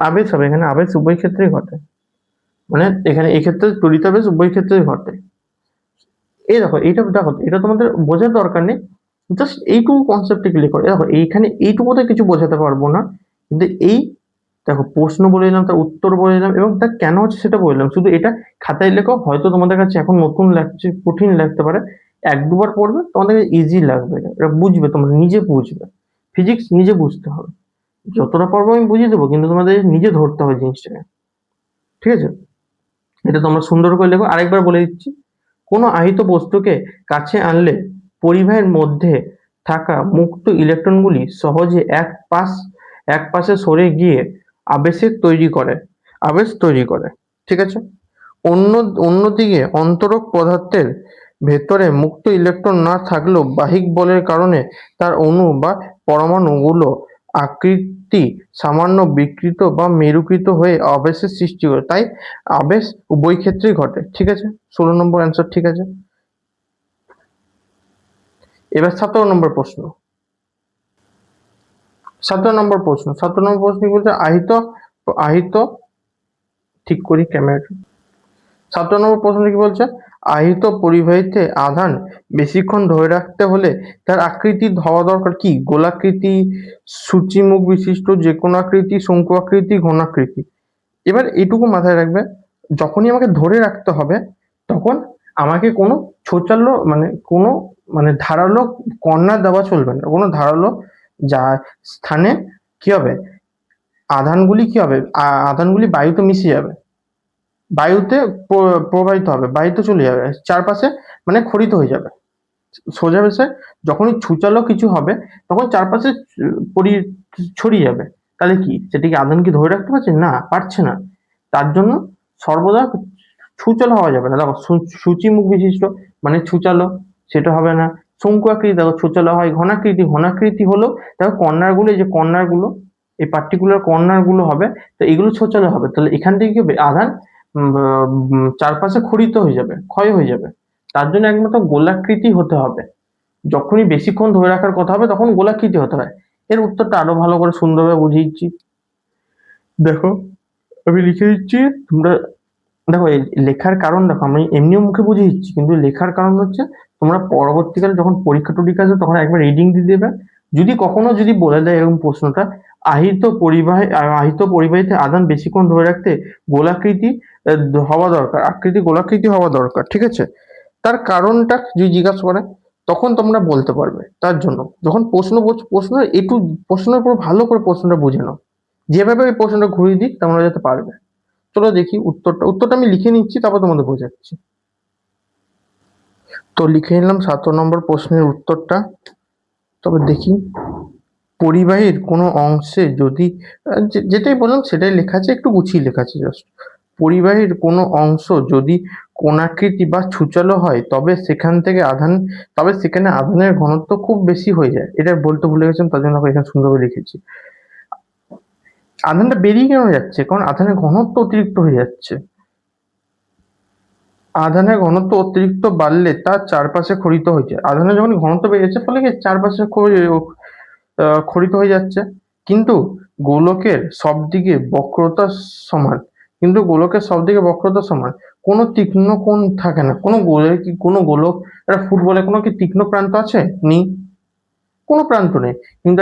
আবেশ হবে এখানে, আবেশ উভয় ক্ষেত্রেই ঘটে, মানে এখানে এক্ষেত্রে তড়িতাবেশ উভয় ক্ষেত্রেই ঘটে। এই দেখো এইটা, দেখো এটা তোমাদের বোঝার দরকার নেই, জাস্ট এইটুকু কনসেপ্টে ক্লিক করো। দেখো এইখানে এইটুকুতে কিছু বোঝাতে পারবো না, কিন্তু এই দেখো প্রশ্ন বলে দিলাম, তার উত্তর বলে দিলাম এবং তা কেন হচ্ছে সেটা বললাম। শুধু এটা খাতায় লেখো, হয়তো তোমাদের কাছে এখন নতুন লাগছে, কঠিন লাগতে পারে, এক দুবার পড়বে তোমাদের ইজি লাগবে, এটা বুঝবে, তোমরা নিজে বুঝবে। ফিজিক্স নিজে বুঝতে হবে, যতটা পারবো আমি বুঝিয়ে দেবো, কিন্তু তোমাদের নিজে ধরতে হবে জিনিসটাকে। ঠিক আছে, এটা তোমরা সুন্দর করে লেখো। আরেকবার বলে দিচ্ছি, কোনো আহিত বস্তুকে কাছে আনলে পরিবাহের মধ্যে থাকা মুক্ত ইলেকট্রনগুলি সহজে এক পাশে সরে গিয়ে আবেশ তৈরি করে। ঠিক আছে, অন্যদিকে অন্তরক পদার্থের ভেতরে মুক্ত ইলেকট্রন না থাকলেও বাহিক বলের কারণে তার অণু বা পরমাণুগুলো আকৃতি সামান্য বিকৃত বা মেরুকৃত হয়ে আবেশের সৃষ্টি করে। তাই আবেশ উভয় ক্ষেত্রেই ঘটে। ঠিক আছে, 16 নম্বর অ্যান্সার ঠিক আছে। এবার 17 নম্বর প্রশ্ন, 17 নম্বর প্রশ্ন কি বলছে, আহিত ঠিক করি ক্যামেরাটা। 17 নম্বর প্রশ্ন কি বলছে, আহিত পরিবাহীতে আধান বেশিক্ষণ ধরে রাখতে হলে তার আকৃতি হওয়া দরকার কি? গোলাকৃতি, সূচিমুখ বিশিষ্ট, যে কোনো আকৃতি, শঙ্কু আকৃতি, ঘনাকৃতি। এবার এইটুকু মাথায় রাখবে, যখনই আমাকে ধরে রাখতে হবে তখন আমাকে কোনো ছোচালো মানে ধারালো কর্নার দেওয়া চলবে না, কোনো ধারালো যা স্থানে কি হবে, আধানগুলি বায়ুতে মিশে যাবে, বায়ুতে প্রবাহিত হবে, বায়ুতে চলে যাবে চারপাশে, মানে খরিত হয়ে যাবে সোজা ভেসে। যখনই ছুচালো কিছু হবে তখন চারপাশে ছড়িয়ে যাবে, তাহলে কি সেটা কি আধান কি ধরে রাখতে পারছে? না, পারছে না। তার জন্য সর্বদা ছুচালো হওয়া যাবে না। দেখো সূচি মুখ বিশিষ্ট মানে ছুচালো, সেটা হবে না। শঙ্কু আকৃতি দেখো ছুচালো হয়। ঘনাকৃতি, ঘনাকৃতি হলো দেখো কর্নার গুলো, এই যে কর্নার গুলো, এই পার্টিকুলার কর্নার গুলো হবে, তো এগুলো ছোচালো হবে। তাহলে এখান থেকে কি হবে, আধান চারপাশে খড়িত হয়ে যাবে, ক্ষয় হয়ে যাবে। তার জন্য একমাত্র গোলাকৃতি হতে হবে। যখনই বেশিক্ষণ ধরে রাখার কথা হবে তখন গোলাকৃতি হতে হয়। এর উত্তরটা আরো ভালো করে সুন্দরভাবে বুঝিয়ে দিচ্ছি। দেখো আমি লিখে দিচ্ছি, তোমরা দেখো এই লেখার কারণ দেখো, আমি এমনিও মুখে বুঝিয়ে দিচ্ছি, কিন্তু লেখার কারণ হচ্ছে তোমরা পরবর্তীকালে যখন পরীক্ষা টরীক্ষা আসবে তখন একবার রিডিং দিয়ে দেবে। যদি কখনো যদি বলে দেয় এরকম প্রশ্নটা, আহিত পরিবাহীতে আধান বেশিক্ষণ ধরে রাখতে গোলাকৃতি হওয়া দরকার, আকৃতি গোলাকৃতি হওয়া দরকার, ঠিক আছে? তার কারণটা যদি জিজ্ঞাসা করে তখন তোমরা বলতে পারবে। তার জন্য যখন প্রশ্ন একটু প্রশ্নের উপর ভালো করে প্রশ্নটা বুঝে নাও, যেভাবে ওই প্রশ্নটা ঘুরিয়ে দিই তোমরা যাতে পারবে। চলো দেখি উত্তরটা আমি লিখে নিচ্ছি, তারপর তোমাদের বোঝাচ্ছি। তো লিখে নিলাম 7 নম্বর প্রশ্নের উত্তরটা। তবে দেখি, পরিবাহীর কোনো অংশে যদি যেটাই বললাম সেটাই লেখা আছে, একটু গুছিয়ে লেখা আছে জাস্ট। পরিবাহীর কোনো অংশ যদি কোণাকৃতি বা ছুচালো হয় তবে সেখানে আধানের ঘনত্ব খুব বেশি হয়ে যায়। এটা বলতে ভুলে গেছিলাম, তার জন্য এখানে সুন্দরভাবে লিখেছি। আধানটা বেরিয়ে কেন যাচ্ছে, কারণ আধানের ঘনত্ব অতিরিক্ত হয়ে যাচ্ছে। আধানের ঘনত্ব অতিরিক্ত বাড়লে তার চারপাশে খড়িত হয়ে যায়। আধানের যখন ঘনত্ব বেড়ে যাচ্ছে ফলে কি চারপাশে খড়িত হয়ে যাচ্ছে। কিন্তু গোলকের সব দিকে বক্রতা সমান, কোনো তীক্ষ্ণ কোণ থাকে না। কোনো গোলক, একটা ফুটবলে কোনো কি তীক্ষ্ণ প্রান্ত আছে? নেই, কোনো প্রান্ত নেই। কিন্তু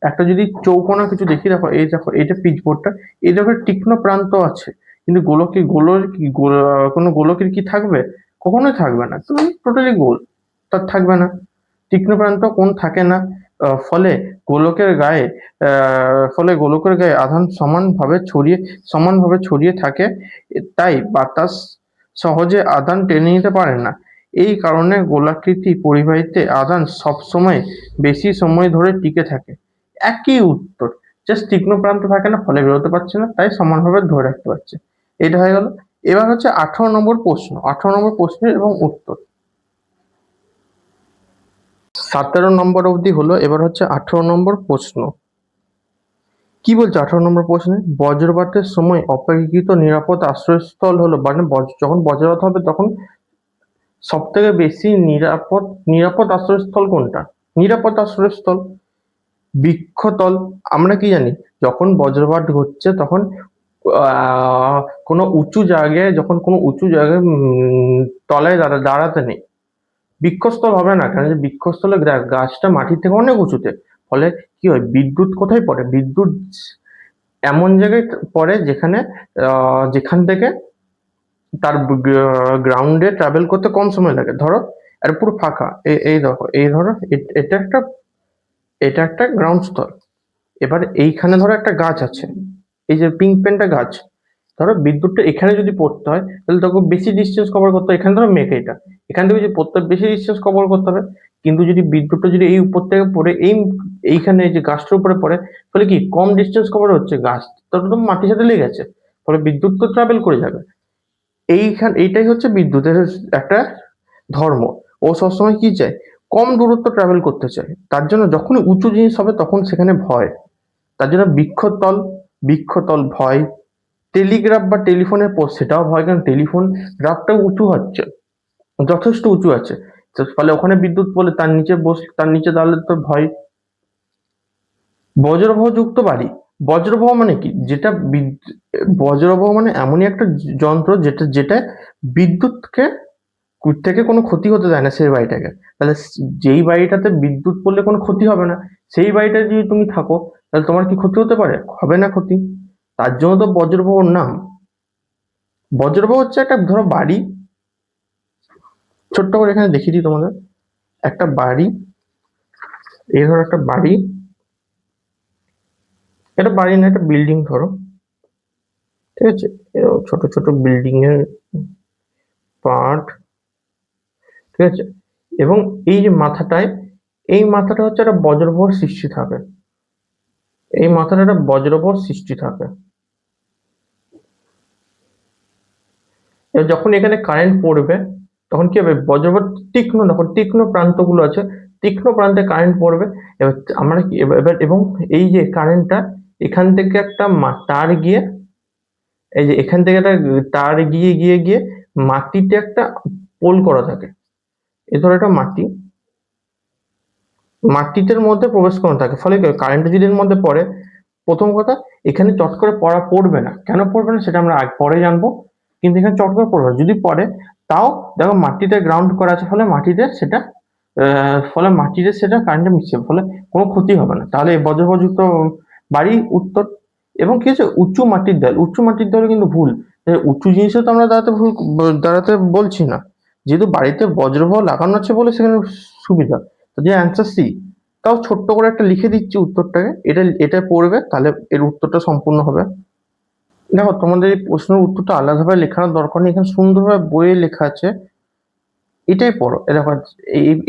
একটা যদি চৌকোনা কিছু দেখি, দেখো এই দেখো এইটা পিচবোর্ডটা, এই দেখো তীক্ষ্ণ প্রান্ত আছে। কিন্তু কোনো গোলকের কি থাকবে? কখনোই থাকবে না, তো টোটালি গোল, তার থাকবে না। তীক্ষ্ণ প্রান্ত কোণ থাকে না। ফলে গোলকের গায়ে আধান সমানভাবে ছড়িয়ে থাকে। তাই বাতাস সহজে আধান টেনে নিতে পারে না। এই কারণে গোলাকৃতি পরিবাহীতে আধান সবসময় বেশি সময় ধরে টিকে থাকে। একই উত্তর, জাস্ট তীক্ষ্ণ প্রান্ত থাকে না, ফলে বেরোতে পারছে না, তাই সমানভাবে ধরে রাখতে পারছে। এটা হয়ে গেল। এবার হচ্ছে 18 নম্বর প্রশ্ন, 18 নম্বর প্রশ্নের এবং উত্তর। 17 নম্বর অবধি হলো, এবার হচ্ছে 18 নম্বর প্রশ্ন। কি বলছে 18 নম্বর প্রশ্নে? বজ্রপাতের সময় অপেক্ষাকৃত নিরাপদ আশ্রয়স্থল হলো, মানে যখন বজ্রপাত হবে তখন সব থেকে বেশি নিরাপদ আশ্রয়স্থল কোনটা? নিরাপদ আশ্রয়স্থল বৃক্ষতল। আমরা কি জানি, যখন বজ্রপাত হচ্ছে তখন কোনো উঁচু জায়গায় তলায় দাঁড়াতে নেই। বৃক্ষস্থল হবে না, কারণ বৃক্ষস্থলে গাছটা মাটির থেকে অনেক উঁচুতে। ফলে কি হয়, বিদ্যুৎ কোথায় পড়ে? বিদ্যুৎ এমন জায়গায় পড়ে যেখান থেকে তার গ্রাউন্ডে ট্রাভেল করতে কম সময় লাগে। ধরো আর পুরো ফাঁকা, এই ধরো এটা একটা গ্রাউন্ড স্তর। এবার এইখানে ধরো একটা গাছ আছে, এই যে পিঙ্ক পেনটা গাছ। ধরো বিদ্যুৎটা এখানে যদি পড়তে হয় তাহলে তখন বেশি ডিস্টেন্স কভার করতে হয়। এখানে ধরো মেঘ, এখান থেকে যদি পড়তে হয় বেশি ডিস্টেন্স কভার করতে হবে। কিন্তু যদি বিদ্যুৎটা যদি এই উপর থেকে পড়ে এইখানে যে গাছটার উপরে পড়ে, ফলে কি কম ডিস্টেন্স কভার হচ্ছে, গাছ তো মাটির সাথে লেগে গেছে, ফলে বিদ্যুৎ তো ট্রাভেল করে যাবে। এইটাই হচ্ছে বিদ্যুতের একটা ধর্ম। ও সবসময় কি চায়, কম দূরত্ব ট্রাভেল করতে চায়। তার জন্য যখনই উঁচু জিনিস হবে তখন সেখানে ভয়। তার জন্য বৃক্ষতল ভয়। টেলিগ্রাফ বা টেলিফোনের পোস্ট, সেটাও ভয়, কারণ টেলিফোন গ্রাফটা উঁচু হচ্ছে, যথেষ্ট উঁচু আছে, তো ফলে ওখানে বিদ্যুৎ পড়লে তার নিচে দাঁড়ালে তো ভয়। বজ্রবাহ যুক্ত বাড়ি। বজ্রবাহ মানে কি, বজ্রবাহ মানে এমনই একটা যন্ত্র যেটা বিদ্যুৎকে থেকে কোনো ক্ষতি হতে দেয় না সেই বাড়িটাকে। তাহলে যেই বাড়িটাতে বিদ্যুৎ পড়লে কোনো ক্ষতি হবে না, সেই বাড়িটায় যদি তুমি থাকো তাহলে তোমার কি ক্ষতি হতে পারে? হবে না ক্ষতি। তার জন্য তো বজ্রবাহর নাম। বজ্রবাহ হচ্ছে একটা ধরো বাড়ি, ছোট্ট করে এখানে দেখিয়ে দিই তোমাদের। একটা বাড়ি, এই ধরো একটা বাড়ি, এটা বাড়ি না, একটা বিল্ডিং ধরো, ঠিক আছে? ছোট ছোট বিল্ডিং এর পার্ট, ঠিক আছে? এবং এই যে মাথাটা হচ্ছে একটা বজ্রবাহ সৃষ্টি থাকে, এই মাথাটা একটা বজ্রবাহ সৃষ্টি থাকে। এবার যখন এখানে কারেন্ট পড়বে তখন কি হবে, বজ্রপাত তীক্ষ্ণ, দেখো তীক্ষ্ণ প্রান্তগুলো আছে, তীক্ষ্ণ প্রান্তে কারেন্ট পড়বে। এবার আমরা কি এবার এবং এই যে কারেন্টটা এখান থেকে একটা তার গিয়ে, এই যে এখান থেকে একটা তার গিয়ে গিয়ে গিয়ে মাটিতে একটা পোল করা থাকে, এ ধরো একটা মাটিতে মধ্যে প্রবেশ করানো থাকে, ফলে কারেন্ট যদি এর মধ্যে পড়ে, প্রথম কথা এখানে চট করে পড়বে না, কেন পড়বে না সেটা আমরা পরে জানবো, কিন্তু এখানে চট করে পড়বে না। যদি পড়ে তাও দেখো মাটিতে গ্রাউন্ড করা আছে, ফলে মাটিতে সেটা কারেন্টে মিশছে, ফলে কোনো ক্ষতি হবে না। তাহলে এই বজ্রযুক্ত বাড়ি উত্তর। এবং কি হচ্ছে উঁচু মাটির দেয়াল, উঁচু মাটির দেওয়ালে কিন্তু ভুল, উঁচু জিনিসও তো আমরা দাঁড়াতে বলছি না, যেহেতু বাড়িতে বজ্রপ্রবাহ লাগানো আছে বলে সেখানে সুবিধা, তো যে অ্যান্সার সি। তাও ছোট্ট করে একটা লিখে দিচ্ছি উত্তরটাকে, এটা পড়বে তাহলে এর উত্তরটা সম্পূর্ণ হবে। দেখো তোমাদের এই প্রশ্নের উত্তরটা আলাদাভাবে লেখানোর দরকার নেই, এখানে সুন্দরভাবে বইয়ে লেখা আছে, এটাই পড়ো। দেখো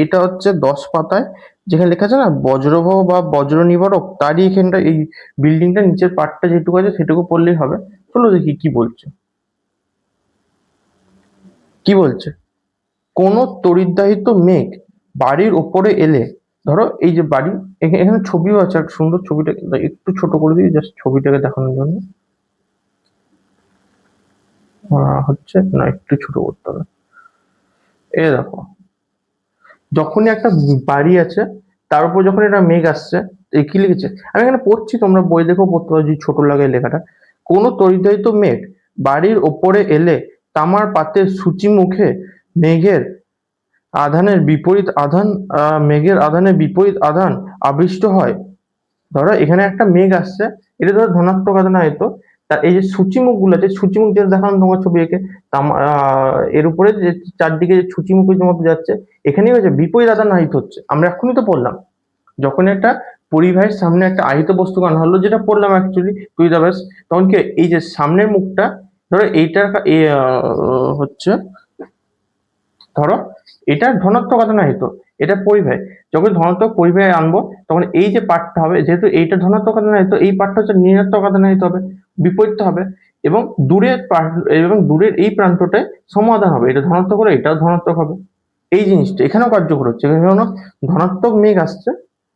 এটা হচ্ছে 10 পাতায়, যেখানে লেখা আছে না বজ্রপ্রবাহ বা বজ্র নিবারক, তারই এখানটা এই বিল্ডিংটা নিচের পার্টটা যেটুকু আছে সেটুকু পড়লেই হবে। চলো দেখি কি বলছে। কি বলছে, কোন তড়িৎবাহিত মেঘ বাড়ির ওপরে এলে, ধরো এই যে বাড়ি, এখানে ছবিও আছে, একটা সুন্দর ছবিটা একটু ছোট করে দিই জাস্ট ছবিটাকে দেখানোর জন্য। হচ্ছে না, একটু ছোট করতে হবে। এ দেখো, যখনই একটা বাড়ি আছে তার উপর যখন একটা মেঘ আসছে, কি লিখেছে আমি এখানে পড়ছি, তোমরা বই দেখেও পড়তে পারো যদি ছোট লাগে লেখাটা। কোন তড়িৎবাহিত মেঘ বাড়ির ওপরে এলে তামার পাতের সূচি মুখে মেঘের আধানের বিপরীত আধান মেঘের আধানের বিপরীত আধান আবিষ্ট হয়। ধরো এখানে একটা মেঘ আসছে, এটা ধরো ধনাত্মক আধান হয়তো, তার এই যে সূচিমুখ গুলো আছে, সূচিমুখ যেটা দেখানো তোমার ছবি এঁকে, এর উপরে যে চারদিকে যে সূচিমুখের মতো যাচ্ছে, এখানেই হচ্ছে বিপরীত আধান আহিত হচ্ছে। আমরা এখনই তো পড়লাম, যখন একটা পরিবাহের সামনে একটা আহিত বস্তু আনা হলো, যেটা পড়লাম অ্যাকচুয়ালি টু দা বেস, তখন কি এই যে সামনের মুখটা, ধরো এইটার হচ্ছে, ধরো এটা ধনাত্মক আধান আহিত, এটা পরিবাহী, যখন ধনাত্মক পরিবাহী আনবো তখন এই যে পার্টটা হবে, যেহেতু এইটা ধনাত্মক আধান আহিত, এই পার্টটা হচ্ছে ঋণাত্মক আধান আহিত হবে, বিপরীত হবে। এবং দূরের এই প্রান্তটায় সমাধান হবে, এটা ধনাত্মক হলে এটাও ধনাত্মক হবে। এই জিনিসটা এখানেও কার্যকর হচ্ছে, এখানে ধনাত্মক মেঘ আসছে,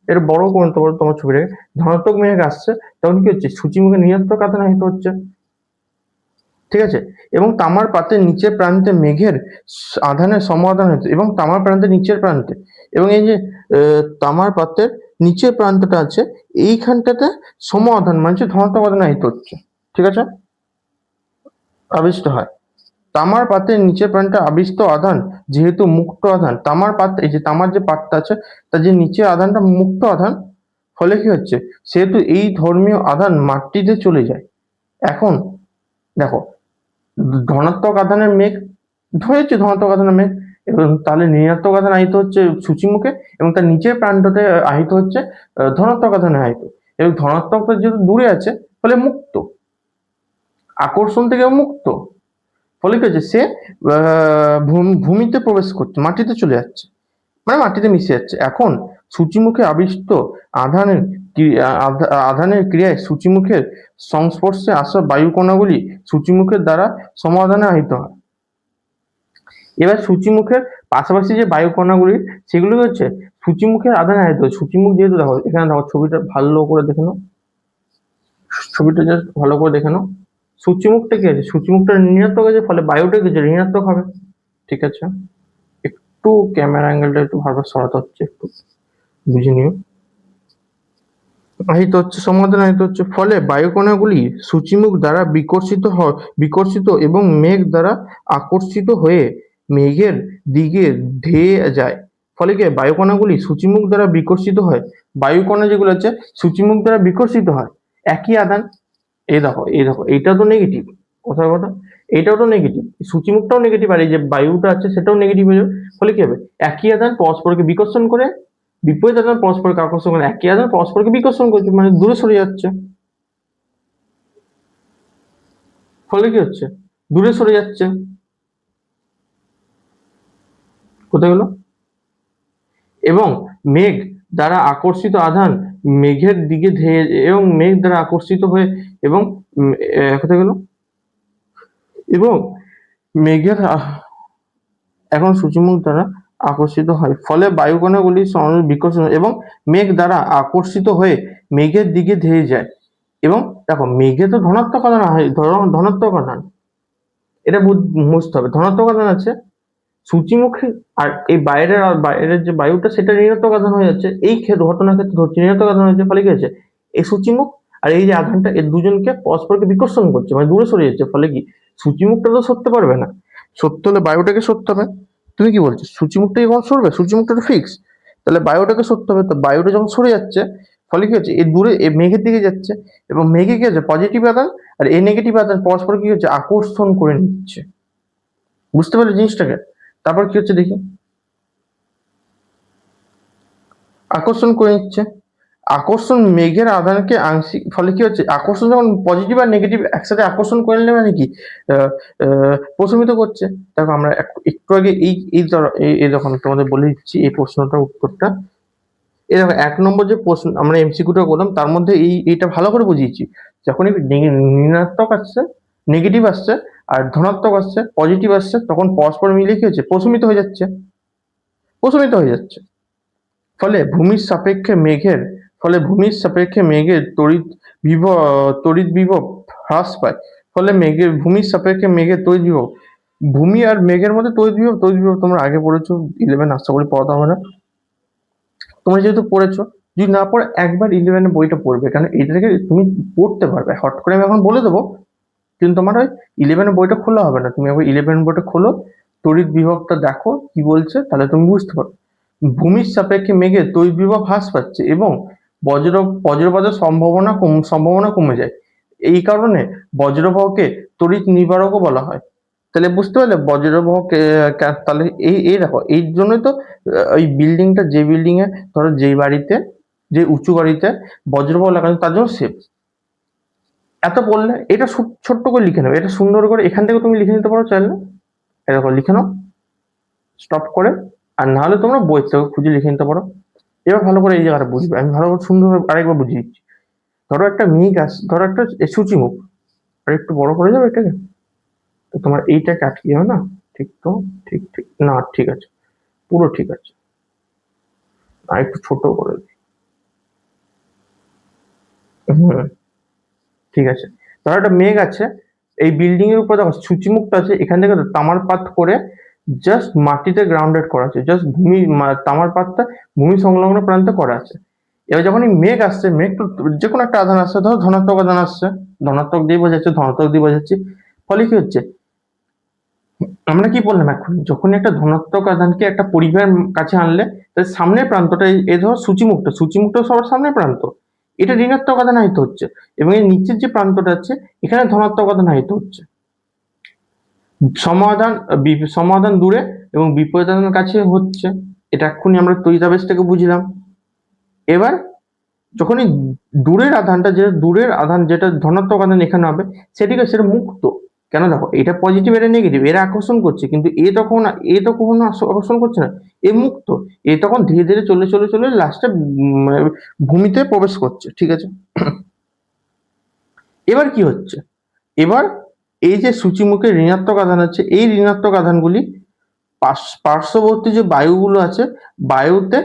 এটা বড় করে তোমার ছবিটাকে, ধনাত্মক মেঘ আসছে, তখন কি হচ্ছে সূচিমুখে ঋণাত্মক আধান আহিত হচ্ছে, ঠিক আছে। এবং তামার পাতের নিচের প্রান্তে মেঘের আধানের সমাধান হচ্ছে, এবং তামার প্রান্তের নিচের প্রান্তে, এবং এই যে তামার পাতের নিচের প্রান্তটা আছে, এইখানটাতে সমাধান মানে ধনাত্মক আধান আহিত হচ্ছে, ঠিক আছে, আবিষ্ট হয়। তামার পাতের নিচের প্রান্তে আবিষ্ট আধান যেহেতু মুক্ত আধান, তামার পাত, এই যে তামার যে পাতটা আছে তার যে নিচের আধানটা মুক্ত আধান, ফলে কি হচ্ছে সেহেতু এই ধর্মীয় আধান মাটিতে চলে যায়। এখন দেখো, ধনাত্মক আধানের মেঘ ধরেছি, ধনাত্মক আধানের মেঘ, এবং তাহলে ঋণাত্মক আধান আহিত হচ্ছে সূচিমুখে, এবং তার নিচের প্রান্ততে আহিত হচ্ছে ধনাত্মক আধানে আহিত, এবং ধনাত্মকটা যেহেতু দূরে আছে ফলে মুক্ত, আকর্ষণ থেকে মুক্ত, ফলে কি হচ্ছে সে ভূমিতে প্রবেশ করছে, মাটিতে চলে যাচ্ছে, মানে মাটিতে মিশে যাচ্ছে। এখন সূচিমুখে আবিষ্ট আধানের আধানের ক্রিয়ায় সূচিমুখের সংস্পর্শে আসা বায়ুকণাগুলি সূচিমুখের দ্বারা সমাধানে আহিত হয়। এবার সূচিমুখের পাশাপাশি যে বায়ুকণাগুলি সেগুলো হচ্ছে সূচিমুখের আধানে আহিত হয়। সূচিমুখ যেহেতু দেখো, এখানে দেখো ছবিটা ভালো করে দেখে নাও, ছবিটা জাস্ট ভালো করে দেখে নাও, সূচিমুখটা কি আছে, সূচিমুখটা ঋণাত্মক আছে, ফলে বায়ুটা কি ঋণাত্মক হবে, ঠিক আছে। একটু ক্যামেরা অ্যাঙ্গেলটা একটু ভালো সরাতে হচ্ছে, একটু বুঝে নিও। আহিত হচ্ছে, সমাধান আহিত হচ্ছে, ফলে বায়ুকণাগুলি সূচিমুখ দ্বারা বিকর্ষিত এবং মেঘ দ্বারা আকর্ষিত হয়ে মেঘের দিকে ধেয়ে যায়। ফলে কি বায়ুকণাগুলি সূচিমুখ দ্বারা বিকর্ষিত হয়, বায়ুকণা যেগুলো আছে সূচিমুখ দ্বারা বিকর্ষিত হয়, একই আধান। এই দেখো এইটা তো নেগেটিভ, কথার কথা, এইটাও তো নেগেটিভ, সূচিমুখটাও নেগেটিভ, আর এই যে বায়ুটা আছে সেটাও নেগেটিভ হয়ে যাবে, ফলে কি হবে একই আধান পরস্পরকে বিকর্ষণ করে, বিপরীত আধান পরস্পরকে আকর্ষণ করে, একই আধান পরস্পরকে বিকর্ষণ করছে, মানে দূরে সরে যাচ্ছে, ফলে কি হচ্ছে দূরে সরে যাচ্ছে, কোথায় গেলো, এবং মেঘ দ্বারা আকর্ষিত আধান মেঘের দিকে ধেয়ে, এবং মেঘ দ্বারা আকর্ষিত হয়ে, এবং কোথায় গেল, এবং মেঘের এখন সূর্যমুখ দ্বারা আকর্ষিত হয়, ফলে বায়ুকণাগুলি বিকশন এবং মেঘ দ্বারা আকর্ষিত হয়ে মেঘের দিকে ধেয়ে যায়। এবং দেখো মেঘে তো ধনাত্মক আধান হয়, ধনাত্মক আধান, এটা বুঝতে হবে। ধনাত্মক আধান আছে সূচিমুখী, আর এই বাইরের যে বায়ুটা সেটা ঋণাত্মক আধান হয়ে যাচ্ছে। এই ঘটনার ক্ষেত্রে ধরছি ঋণাত্মক আধান হয়েছে, ফলে কি হয়েছে, এই সূচিমুখ আর এই যে আধানটা এর দুজনকে পরস্পরকে বিকর্ষণ করছে, মানে দূরে সরে যাচ্ছে। ফলে কি সূচিমুখটা তো সরতে পারবে না, সরতে হলে বায়ুটাকে সরতে হবে। তুমি কি বলছো, সূচিমুখটা যখন সরবে, সূচিমুখটা তো ফিক্স, তাহলে বায়ুটাকে সরতে হবে। তো বায়ুটা যখন সরে যাচ্ছে, ফলে কি হচ্ছে, এই দূরে এই মেঘের দিকে যাচ্ছে, এবং মেঘে কি হচ্ছে, পজিটিভ আধান আর এই নেগেটিভ আধান পরস্পর কি হচ্ছে, আকর্ষণ করে নিচ্ছে। বুঝতে পারলে জিনিসটাকে? তারপর কি হচ্ছে দেখি, আকর্ষণ করে নিচ্ছে। আকর্ষণ মেঘের আধানকে আংশিক, ফলে কি হচ্ছে, আকর্ষণ যখন পজিটিভ আর নেগেটিভ একসাথে আকর্ষণ করে নিলে মানে কি প্রশমিত করছে। দেখো আমরা একটু আগে এই যখন তোমাদের বলে দিচ্ছি এই প্রশ্নটার উত্তরটা। এই দেখো 1 নম্বর যে প্রশ্ন আমরা এমসিকিউটা করলাম তার মধ্যে এইটা ভালো করে বুঝিয়েছি। যখনই ঋণাত্মক আসছে, নেগেটিভ আসছে, আর ধনাত্মক আসছে, পজিটিভ আসছে, তখন পরস্পর মিলে কি হচ্ছে, প্রশমিত হয়ে যাচ্ছে, প্রশমিত হয়ে যাচ্ছে। ফলে ভূমির সাপেক্ষে মেঘের ভূমির সাপেক্ষে মেঘের তড়িৎ বিভব হ্রাস পায়। ফলে ভূমির সাপেক্ষে মেঘের তড়িৎ বিভব, ভূমি আর মেঘের মধ্যে তড়িৎ বিভব তোমরা আগে পড়েছো 11, আশা করি পড়াতে হবে না। তোমরা যেহেতু পড়েছো, যদি না পড়ে একবার 11 বইটা পড়বে, কারণ এইটা থেকে তুমি পড়তে পারবে। হট করে আমি এখন বলে দেবো, কিন্তু তোমার ওই 11 বইটা খোলা হবে না। তুমি একবার 11 বইটা খোলো, তড়িৎ বিভবটা দেখো কি বলছে, তাহলে তুমি বুঝতে পারো। ভূমির সাপেক্ষে মেঘের তড়িৎ বিভব হ্রাস পাচ্ছে এবং বজ্রপাতের সম্ভাবনা কমে যায়। এই কারণে বজ্রবাহকে তড়িৎ নিবারকও বলা হয়। তাহলে বুঝতে পারলে বজ্রবাহ তাহলে এই দেখো, এই জন্যই তো ওই বিল্ডিংটা, যে বিল্ডিং এ ধরো যেই বাড়িতে, যে উঁচু বাড়িতে বজ্রবাহ লাগানো, তার জন্য সেফ। এত বললে এটা ছোট্ট করে লিখে নেবে, এটা সুন্দর করে এখান থেকে তুমি লিখে নিতে পারো চাইলে। এরকম লিখে নাও স্টপ করে, আর না হলে তোমরা বই থেকে খুঁজে লিখে নিতে পারো। এবার ভালো করে এই জায়গাটা বুঝবে, আমি ভালো করে সুন্দর আরেকবার বুঝিয়ে দিচ্ছি। ধরো একটা মেঘ ধরো একটা সূচিমুখ, আর একটু বড় করে যাবে এটাকে, তো তোমার এইটাকে আটকে যাবে না? ঠিক তো, ঠিক ঠিক না, ঠিক আছে, পুরো ঠিক আছে। আর একটু ছোট করে দিই। হুম, ঠিক আছে। ধরো একটা মেঘ আছে, এই বিল্ডিং এর উপর দেখো সূচিমুখটা আছে, এখান থেকে তামার পাত করে জাস্ট মাটিতে গ্রাউন্ডেড করা আছে, জাস্ট তামার পাতটা ভূমি সংলগ্ন প্রান্তে করা আছে। এবার যখন এই মেঘ আসছে, মেঘ তো যে কোনো একটা আধান আসছে, ধরো ধনাত্মক আধান আসছে, ধনাত্মক দিয়ে বোঝাচ্ছে, ধনাত্মক দিয়ে বোঝাচ্ছি। ফলে কি হচ্ছে, আমরা কি বললাম এখন, যখন একটা ধনাত্মক আধানকে একটা পরিবাহের কাছে আনলে, তার সামনের প্রান্তটা এই ধরো সূচিমুখটা সবার সামনের প্রান্ত, এটা ঋণাত্মক আধান আহিত হচ্ছে, এবং এর নিচের যে প্রান্তটা আছে এখানে ধনাত্মক আধান আহিত হচ্ছে। সমাধান সমাধান দূরে এবং বিপরীত আধানের কাছে হচ্ছে। এটা এক্ষুনি আমরা তড়িতাবেশ থেকে বুঝলাম। এবার যখনই দূরের আধান যেটা ধনাত্মক আধান এখানে হবে, সেটা মুক্ত। কেন, দেখো এটা পজিটিভ, এটা নেগেটিভ, এরা আকর্ষণ করছে, কিন্তু এ তো কখনো আকর্ষণ করছে না, এ মুক্ত। এ তখন ধীরে ধীরে চলে চলে চলে লাস্টে ভূমিতে প্রবেশ করছে, ঠিক আছে। এবার কি হচ্ছে, এবার এই যে সূচিমুখে ঋণাত্মক আধান আছে, এই ঋণাত্মক আধানগুলি পার্শ্ববর্তী যে বায়ুগুলো আছে, বায়ুতে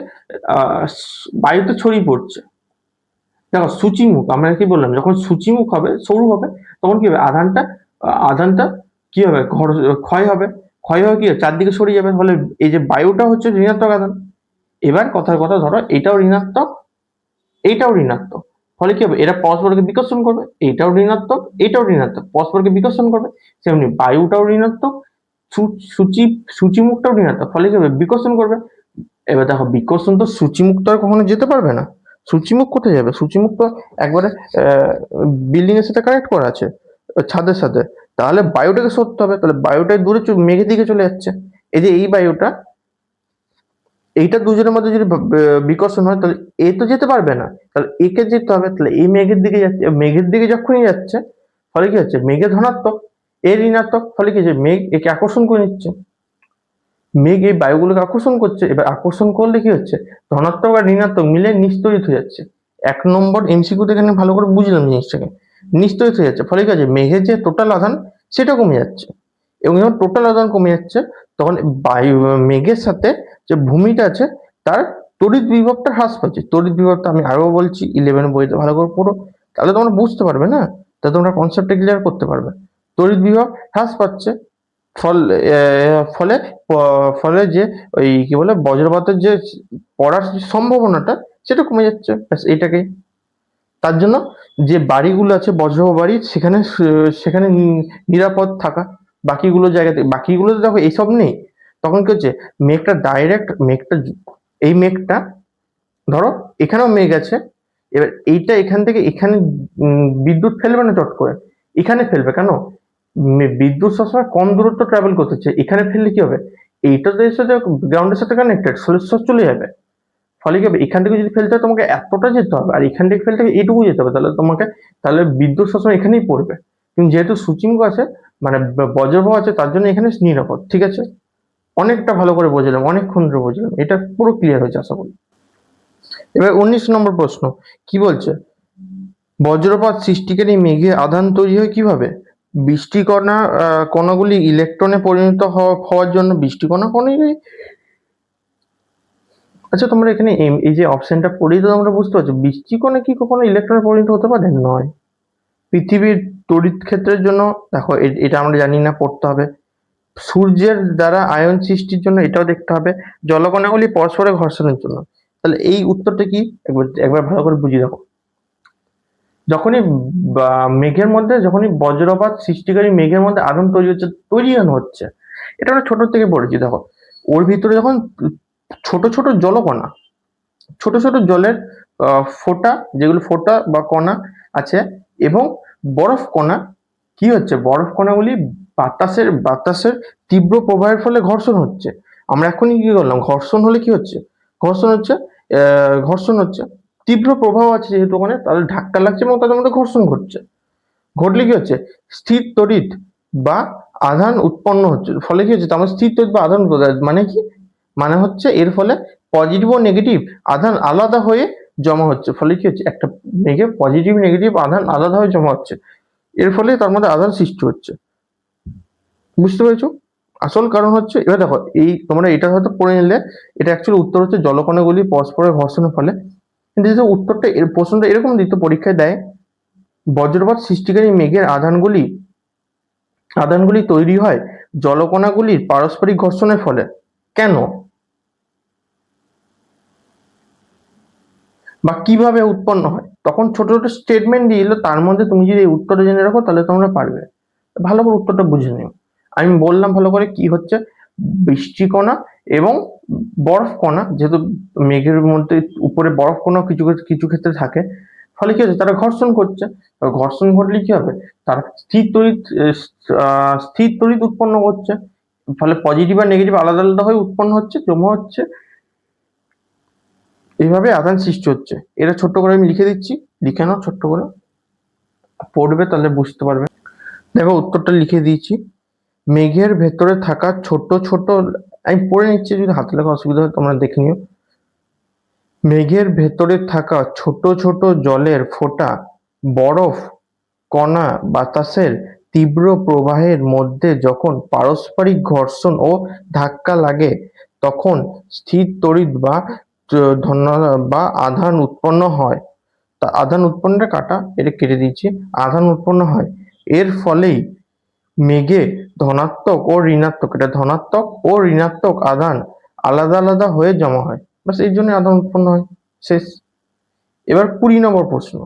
বায়ুতে ছড়িয়ে পড়ছে। দেখো সূচিমুখ আমরা কি বললাম, যখন সূচিমুখ হবে, সরু হবে, তখন কি হবে, আধানটা কি হবে, ক্ষয় হবে। ক্ষয় হয়ে কি চারদিকে সরিয়ে যাবে, ফলে এই যে বায়ুটা হচ্ছে ঋণাত্মক আধান। এবার কথার কথা ধরো এইটাও ঋণাত্মক, এইটাও ঋণাত্মক, ফলে কি হবে, এরা পরস্পরকে বিকর্ষণ করবে। এইটাও ঋণাত্মক, এইটাও ঋণাত্মক, পরস্পরকে বিকর্ষণ করবে। সেমনি বায়ুটাও ঋণাত্মক, সূচিমুখটাও ঋণাত্মক, ফলে কি হবে, বিকর্ষণ করবে। এবার দেখো বিকর্ষণ তো সূচিমুখ তো আর কখনো যেতে পারবে না। সূচিমুখ কোথায় যাবে, সূচিমুখ তো একবারে বিল্ডিং এর সাথে কানেক্ট করা আছে, ছাদের সাথে। তাহলে বায়ুটাকে সরতে হবে, তাহলে বায়ুটাই দূরে মেঘের দিকে চলে যাচ্ছে। এই যে এই বায়ুটা, এইটা দুজনের মধ্যে যদি বিকর্ষণ হয়, তাহলে এ তো যেতে পারবে না, তাহলে একে যেতে হবে। তাহলে এই মেঘের দিকে যাচ্ছে, মেঘের দিকে যখনই যাচ্ছে, ফলে কি হচ্ছে, মেঘে ধনাত্মক, এ ঋণাত্মক, ফলে কি হচ্ছে, মেঘ একে আকর্ষণ করে নিচ্ছে। মেঘ এই বায়ুগুলোকে আকর্ষণ করছে। এবার আকর্ষণ করলে কি হচ্ছে, ধনাত্মক আর ঋণাত্মক মিলে নিস্তড়িত হয়ে যাচ্ছে। 1 নম্বর এমসিকিউ থেকে ভালো করে বুঝলাম জিনিসটাকে, নিস্তড়িত হয়ে যাচ্ছে, ফলে কি হচ্ছে, মেঘের যে টোটাল আধান সেটা কমে যাচ্ছে। এবং যখন টোটাল আধান কমে যাচ্ছে তখন বায়ু মেঘের সাথে যে ভূমিটা আছে তার তড়িৎ বিভবটা হ্রাস পাচ্ছে। তড়িৎ বিভবটা আমি আরো বলছি, 11 বইতে ভালো করে পড়ো, তাহলে তোমরা বুঝতে পারবে না, তাহলে তোমরা কনসেপ্টটা ক্লিয়ার করতে পারবে। তড়িৎ বিভব হ্রাস পাচ্ছে, ফলে ফলে যে ওই কি বলে বজ্রপাতের যে পড়ার সম্ভাবনাটা সেটা কমে যাচ্ছে, ব্যাস এইটাকেই। তার জন্য যে বাড়িগুলো আছে বজ্র বাড়ি সেখানে সেখানে নিরাপদ থাকা, বাকিগুলো জায়গাতে, বাকিগুলোতে দেখো এইসব নেই, তখন কি হচ্ছে মেঘটা ডাইরেক্ট এই মেঘটা ধরো এখানেও মেঘ আছে, এবার এইটা এখান থেকে এখানে বিদ্যুৎ ফেলবে না চট করে, এখানে ফেলবে কেন, বিদ্যুৎ সবসময় কম দূরত্ব ট্রাভেল করতেছে, এখানে ফেললে কি হবে, এইটা তো এর সাথে গ্রাউন্ডের সাথে কানেক্টেড, সোর্স চলে যাবে, ফলে কি হবে এখান থেকে যদি ফেলতে হয় তোমাকে এতটা যেতে হবে, আর এখান থেকে ফেলতে এইটুকু যেতে হবে, তাহলে বিদ্যুৎ সবসময় এখানেই পড়বে, কিন্তু যেহেতু সূচিঙ্গ আছে মানে বজ্রপ্রবাহ আছে তার জন্য এখানে নিরাপদ। ঠিক আছে, অনেকটা ভালো করে বোঝালাম, অনেকক্ষণ ধরে বোঝালাম, এটা পুরো ক্লিয়ার হয়েছে আশা করি। এবার 19 নম্বর প্রশ্ন কি বলছে, বজ্রপাত সৃষ্টিকারী মেঘে আধান তৈরি হয় কিভাবে? কণাগুলি ইলেকট্রনে পরিণত হওয়ার জন্য কণাগুলি, আচ্ছা তোমরা এখানে এই যে অপশনটা পড়েই তো তোমরা বুঝতে পারছো, বৃষ্টিকণা কি কখনো ইলেকট্রনে পরিণত হতে পারে? নয়। পৃথিবীর তড়িৎ ক্ষেত্রের জন্য দেখো এটা আমরা জানি না, পড়তে হবে। সূর্যের দ্বারা আয়ন সৃষ্টির জন্য এটাও দেখতে হবে। জলকণাগুলি পরস্পরের ঘর্ষণের জন্য। তাহলে এই উত্তরটা কি একবার ভালো করে বুঝিয়ে দেখো। যখনই মেঘের মধ্যে যখনই বজ্রপাত সৃষ্টিকারী মেঘের মধ্যে আধান তৈরি হচ্ছে, এটা আমরা ছোট থেকে পড়েছি। দেখো ওর ভিতরে যখন ছোট ছোট জলকণা, ছোট ছোট জলের ফোঁটা, যেগুলো ফোঁটা বা কণা আছে, এবং বরফ কণা, কি হচ্ছে বরফ কণাগুলি বাতাসের তীব্র প্রবাহের ফলে ঘর্ষণ হচ্ছে। আমরা এখনই কি করলাম, ঘর্ষণ হলে কি হচ্ছে, ঘর্ষণ হচ্ছে তীব্র প্রবাহ আছে যেহেতু ওখানে, তাহলে ধাক্কা লাগছে এবং তাদের মধ্যে ঘর্ষণ ঘটছে। ঘটলে কি হচ্ছে, স্থির তড়িৎ বা আধান উৎপন্ন হচ্ছে। ফলে কি হচ্ছে, আমার স্থির তড়িৎ বা আধান মানে কি, মানে হচ্ছে এর ফলে পজিটিভ ও নেগেটিভ আধান আলাদা হয়ে জমা হচ্ছে। ফলে কি হচ্ছে, একটা মেঘে পজিটিভ নেগেটিভ আধান আলাদা হয়ে জমা হচ্ছে, এর ফলে তার মধ্যে আধান সৃষ্টি হচ্ছে। বুঝতে পেরেছো? আসল কারণ হচ্ছে, এবার দেখো তোমরা এটা হয়তো পড়ে নিলে, এটা অ্যাকচুয়ালি উত্তর হচ্ছে জলকণাগুলি পরস্পরের ঘর্ষণের ফলে। কিন্তু যদি উত্তরটা প্রশ্নটা এরকম দিত, পরীক্ষায় দেয় বজ্রপাত সৃষ্টিকারী মেঘের আধানগুলি তৈরি হয় জলকণাগুলির পারস্পরিক ঘর্ষণের ফলে, কেন বা কিভাবে উৎপন্ন হয়, তখন ছোট ছোট স্টেটমেন্ট দিয়ে দিল, তার মধ্যে তুমি যদি এই উত্তরটা জেনে রাখো তাহলে তোমরা পারবে। ভালো করে উত্তরটা বুঝে নিও। আমি বললাম ভালো করে কি হচ্ছে, বৃষ্টিকণা এবং বরফ কণা, যেহেতু মেঘের মধ্যে উপরে বরফ কণা কিছু কিছু ক্ষেত্রে থাকে, ফলে কি হচ্ছে তারা ঘর্ষণ করছে, ঘর্ষণ ঘটলে কি হবে, তারা স্থির তড়িৎ উৎপন্ন করছে, ফলে পজিটিভ আর নেগেটিভ আলাদা আলাদা হয়ে উৎপন্ন হচ্ছে, জমা হচ্ছে, এইভাবে আধান সৃষ্টি হচ্ছে। এটা ছোট্ট করে আমি লিখে দিচ্ছি, লিখে নাও ছোট্ট করে, পড়বে তাহলে বুঝতে পারবে। দেখো উত্তরটা লিখে দিয়েছি, মেঘের ভেতরে থাকা ছোট ছোট, আমি পড়ে নিচ্ছি, যদি হাতে লেখা অসুবিধা হয় তোমরা দেখে নিও। মেঘের ভেতরে থাকা ছোট ছোট জলের ফোঁটা, বরফ কণা বাতাসের তীব্র প্রবাহের মধ্যে যখন পারস্পরিক ঘর্ষণ ও ধাক্কা লাগে, তখন স্থির তড়িৎ বা আধান উৎপন্ন হয়। তা আধান উৎপন্নটা কাটা, এটা কেটে দিচ্ছি, আধান উৎপন্ন হয়। এর ফলেই মেঘে ধনাত্মক ও ঋণাত্মক, এটা ধনাত্মক ও ঋণাত্মক আধান আলাদা আলাদা হয়ে জমা হয়, বাস এই জন্য আধান উৎপন্ন হয়। শেষ। এবার 20 নম্বর প্রশ্ন।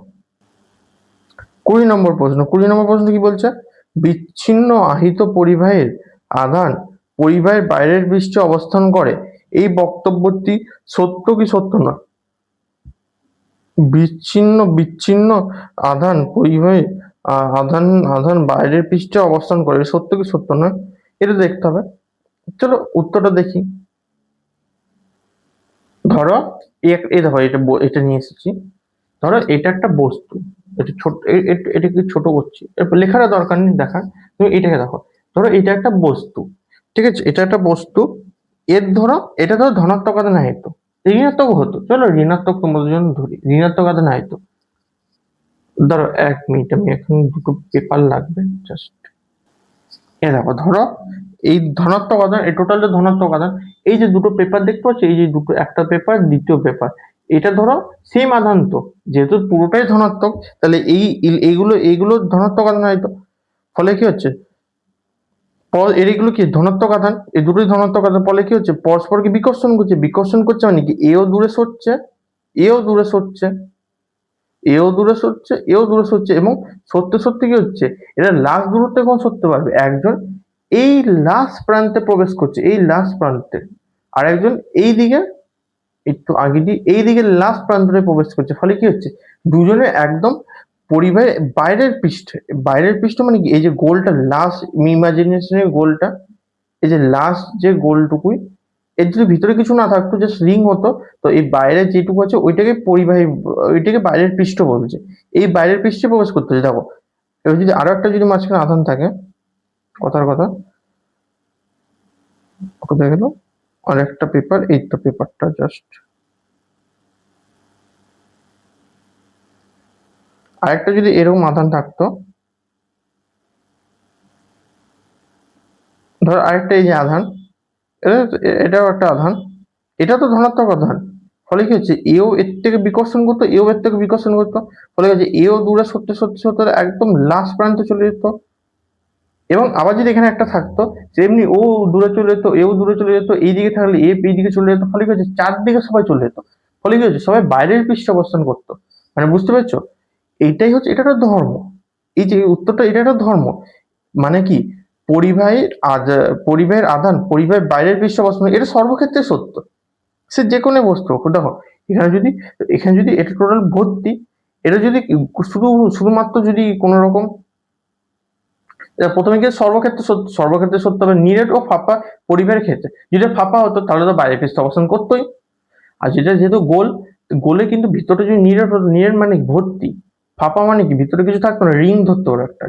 20 নম্বর প্রশ্ন কি বলছে, বিচ্ছিন্ন আহিত পরিবাহের আধান পরিবাহের বাইরের পৃষ্ঠে অবস্থান করে, এই বক্তব্যটি সত্য কি সত্য নয়? বিচ্ছিন্ন আধান পরিবাহী আধান বাইরের পৃষ্ঠে অবস্থান করে, সত্য কি সত্য নয়, এটা দেখতে হবে। চলো উত্তরটা দেখি। ধরো এই দেখো, এটা নিয়ে এসেছি। ধরো এটা একটা বস্তু, এটা ছোট, এটাকে ছোট করছি, লেখাটা দরকার নেই দেখার, তুমি এটাকে দেখো। ধরো এটা একটা বস্তু, ঠিক আছে, এটা একটা বস্তু, এটা ধরো ধনাত্মক আধান আহিত, ঋণাত্মক হতো, চলো ঋণাত্মক তোমাদের জন্য ধরি, ঋণাত্মক আধান আহিত। ধরো 1 মিনিট, আমি এখন দুটো পেপার লাগবে জাস্ট। দেখো, ধরো এই ধনাত্মক আধান, এই টোটালটা ধনাত্মক আধান, এই যে দুটো পেপার দেখতে পাচ্ছ, এই যে দুটো, একটা পেপার দ্বিতীয় পেপার, এটা ধরো সেম আধান, তো যেহেতু পুরোটাই ধনাত্মক, তাহলে এইগুলো এইগুলো ধনাত্মক আধান হয়তো। ফলে কি হচ্ছে, এগুলো কি ধনাত্মক আধান, এই দুটোই ধনাত্মক আধান, ফলে কি হচ্ছে পরস্পরকে বিকর্ষণ করছে, বিকর্ষণ করছে মানে কি এও দূরে সরছে, এও দূরে সরছে, এও দূরে সরছে, এও দূরে সরছে, এবং সরতে সরতে কি হচ্ছে, এরা লাস্ট দূরত্ব কখন সরতে পারবে, একজন এই লাস্ট প্রান্তে প্রবেশ করছে, এই লাস্ট প্রান্তে, আর একজন এই দিকে একটু আগে দিয়ে এই দিকে লাস্ট প্রান্তরে প্রবেশ করছে। ফলে কি হচ্ছে, দুজনে একদম পরিবাহের বাইরের পৃষ্ঠে, বাইরের পৃষ্ঠ মানে কি এই যে গোলটা লাস্ট ইমাজিনেশনের গোলটা, এই যে লাস্ট যে গোলটুকুই, এর যদি ভিতরে কিছু না থাকতো, জাস্ট রিং হতো, তো এই বাইরে যেটুকু আছে ওইটাকে পরিবাহী, ওইটাকে বাইরের পৃষ্ঠ বলছে, এই বাইরের পৃষ্ঠে প্রবেশ করতে হচ্ছে। দেখো, এবার যদি আরো একটা যদি মাঝখানে আধান থাকে, কথার কথা, কোথায় গেল আর একটা পেপার, এই তো পেপারটা জাস্ট, আরেকটা যদি এরকম আধান থাকতো, ধর আরেকটা এই যে আধান, এটাও একটা আধান, এটা তো ধনাত্মক আধান, ফলে কি হচ্ছে এও এর থেকে বিকর্ষণ করতো, এও এর থেকে বিকর্ষণ করতো, ফলে কি হচ্ছে এও দূরে সরতে সরতে সরতে একদম লাস্ট প্রান্তে চলে যেত। এবং আবার যদি এখানে একটা থাকতো, তেমনি ও দূরে চলে যেত, এও দূরে চলে যেত, এইদিকে থাকলে এ এইদিকে চলে যেত, ফলে কি হচ্ছে চারদিকে সবাই চলে যেত, ফলে কি হচ্ছে সবাই বাইরের পৃষ্ঠে অবস্থান করতো। মানে বুঝতে পারছো, এইটাই হচ্ছে, এটা একটা ধর্ম, এই যে উত্তরটা, এটা একটা ধর্ম। মানে কি, পরিবাহের পরিবাহের আধান পরিবাহের বাইরের পৃষ্ঠে অবস্থান, এটা সর্বক্ষেত্রে সত্য, সে যে কোনো বস্তু হোক। দেখো, এখানে যদি, এখানে যদি এটা টোটাল ভর্তি, এটা যদি শুধুমাত্র যদি কোনো রকম, প্রথমে গিয়ে সর্বক্ষেত্রে সত্য, সর্বক্ষেত্রে সত্য হবে, নিরেট ও ফাঁপা পরিবাহের ক্ষেত্রে, যদি ফাঁপা হতো তাহলে তো বাইরের পৃষ্ঠে অবস্থান করতোই। আর যেটা যেহেতু গোল, গোলে কিন্তু ভিতরে যদি নিরেট হতো, নিরেট মানে ভর্তি, ফাঁপা মানে কি ভিতরে কিছু থাকতো না, রিং ধরতো ওর একটা,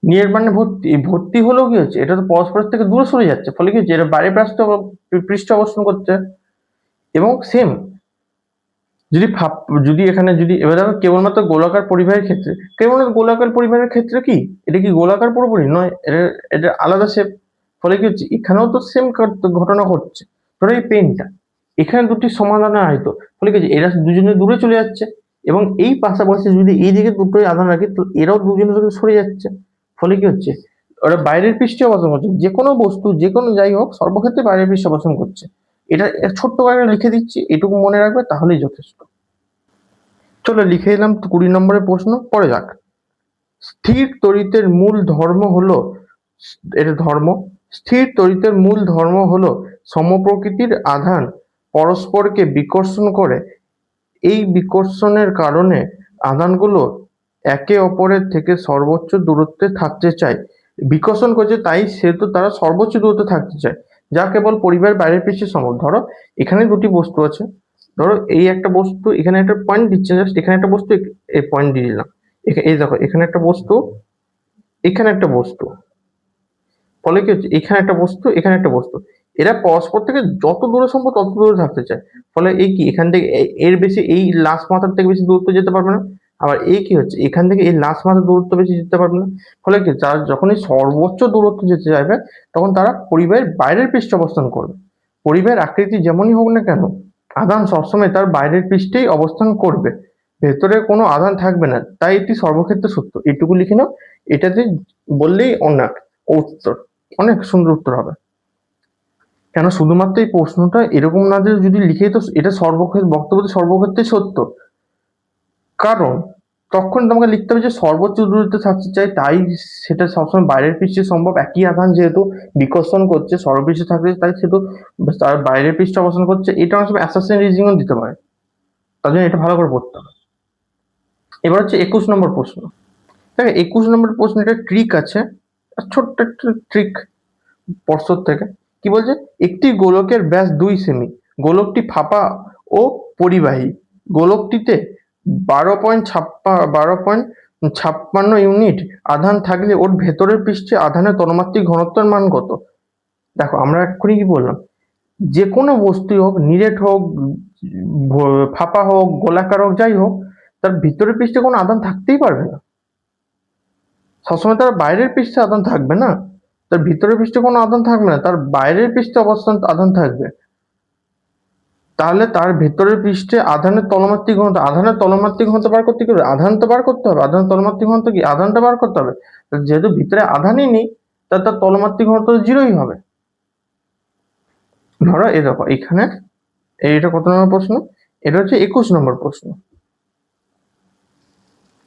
নিরেট মানে ভর্তি, এই ভর্তি হলেও কি হচ্ছে, এটা তো পরস্পরের থেকে দূরে সরে যাচ্ছে, ফলে কি হচ্ছে, এটা বাইরে পৃষ্ঠে অবস্থান করছে। এবং সেম, যদি যদি এখানে যদি এবার দেখো, কেবলমাত্র গোলাকার পরিবাহের ক্ষেত্রে, কেবলমাত্র গোলাকার পরিবাহের ক্ষেত্রে কি এটা কি গোলাকার পুরোপুরি নয়, এটা এটা আলাদা শেপ। ফলে কি হচ্ছে, এখানেও তো সেম ঘটনা ঘটছে। ধরো এই পেনটা, এখানে দুটি সমাধানে আয়ত, ফলে কি হচ্ছে এরা দুজনে দূরে চলে যাচ্ছে, এবং এই পাশাপাশি যদি এই দিকে দুটোই আধান রাখি, তো এরাও দুজনে দূরে সরে যাচ্ছে। ফলে কি হচ্ছে, ওরা বাইরের পৃষ্ঠে অবস্থান করছে, যে কোনো বস্তু, যে কোনো যাই হোক, সর্বক্ষেত্রে বাইরের পৃষ্ঠে অবস্থান করছে। এটা ছোট্ট করে লিখে দিচ্ছি, এটুকু মনে রাখবে তাহলেই যথেষ্ট। চলো লিখে এলাম 20 নম্বরের প্রশ্ন, পরে যাক। স্থির তড়িতের মূল ধর্ম হলো, এটা ধর্ম, স্থির তড়িতের মূল ধর্ম হলো সমপ্রকৃতির আধান পরস্পরকে বিকর্ষণ করে, এই বিকর্ষণের কারণে আধানগুলো একে অপরের থেকে সর্বোচ্চ দূরত্বে থাকতে চায়, বিকর্ষণ করছে তাই সেহেতু তারা সর্বোচ্চ দূরত্বে থাকতে চায়, যা কেবল পরিবাহের বাইরের পৃষ্ঠে সম্ভব। ধরো এখানে দুটি বস্তু আছে, ধরো এই একটা বস্তু, এখানে একটা পয়েন্ট দিচ্ছে, জাস্ট এখানে একটা বস্তু, এই পয়েন্ট দিয়ে দিলাম, এই দেখো এখানে একটা বস্তু, এখানে একটা বস্তু, ফলে কি হচ্ছে এখানে একটা বস্তু, এখানে একটা বস্তু, এরা পরস্পর থেকে যত দূরে সম্ভব তত দূরে থাকতে চায়। ফলে এই কি এখান থেকে এর বেশি, এই লাস্ট মাথার থেকে বেশি দূরত্ব যেতে পারবে না, আবার এই কি হচ্ছে এখান থেকে এই লাস্ট মাথার দূরত্ব বেশি যেতে পারবে না। ফলে কি, যারা যখনই সর্বোচ্চ দূরত্ব যেতে চাইবে, তখন তারা পরিবাহের বাইরের পৃষ্ঠে অবস্থান করবে। পরিবাহের আকৃতি যেমনই হোক না কেন, আধান সবসময় তার বাইরের পৃষ্ঠেই অবস্থান করবে, ভেতরে কোনো আধান থাকবে না, তাই এটি সর্বক্ষেত্রে সত্য। এটুকু লিখে নাও, এটাতে বললেই অনেক উত্তর, অনেক সুন্দর উত্তর হবে। কেন শুধুমাত্র এই প্রশ্নটা এরকম না যে যদি লিখে, তো এটা সর্বক্ষেত্রে বক্তব্য সর্বক্ষেত্রে সত্য, কারণ তখন তোমাকে লিখতে হবে যে সর্বোচ্চ দূরত্বে থাকতে চাই, তাই সেটা সবসময় বাইরের পৃষ্ঠে সম্ভব, একই আধান যেহেতু বিকর্ষণ করছে সর্বপৃষ্ঠে থাকতে, তাই সেহেতু তার বাইরের পৃষ্ঠে অবস্থান করছে। এটা অনেক সময় অ্যাসাসিন রিজনিংও দিতে পারে, তার জন্য এটা ভালো করে পড়তে হবে। এবার হচ্ছে 21 নম্বর প্রশ্ন। দেখো 21 নম্বর প্রশ্ন, এটা ট্রিক আছে, ছোট্ট একটা ট্রিক পর্ষদ থেকে। কি বলছে, একটি গোলকের ব্যাস 2 সেমি, গোলকটি ফাঁপা ও পরিবাহী, গোলকটিতে 12.56 ইউনিট আধান থাকলে ওর ভেতরের পৃষ্ঠে আধানের তন্মাত্রিক ঘনত্বের মান কত? দেখো আমরা এক্ষুনি কি বললাম, যে কোনো বস্তু হোক, নিরেট হোক, ফাঁপা হোক, গোলাকার হোক, যাই হোক, তার ভিতরের পৃষ্ঠে কোনো আধান থাকতেই পারবে না, সবসময় তার বাইরের পৃষ্ঠে আধান থাকবে না। তার ভিতরের পৃষ্ঠে কোনো আধান থাকবে না, তার বাইরের পৃষ্ঠে অবস্থান আধান থাকবে। তাহলে তার ভেতরের পৃষ্ঠে আধানের তলমাত্রিক ঘনত্ব, আধানের তলমাত্রিক ঘনত্ব বার করতে কি হবে? আধান তো বার করতে হবে। আধানের তলমাত্রিক ঘনত্ব কি? আধানটা বার করতে হবে। যেহেতু ভিতরে আধানই নেই, তার তলমাত্রিক ঘনত্ব জিরোই হবে। ধরো এই দেখো এখানে, এটা কত নম্বর প্রশ্ন? এটা হচ্ছে 21 নম্বর প্রশ্ন।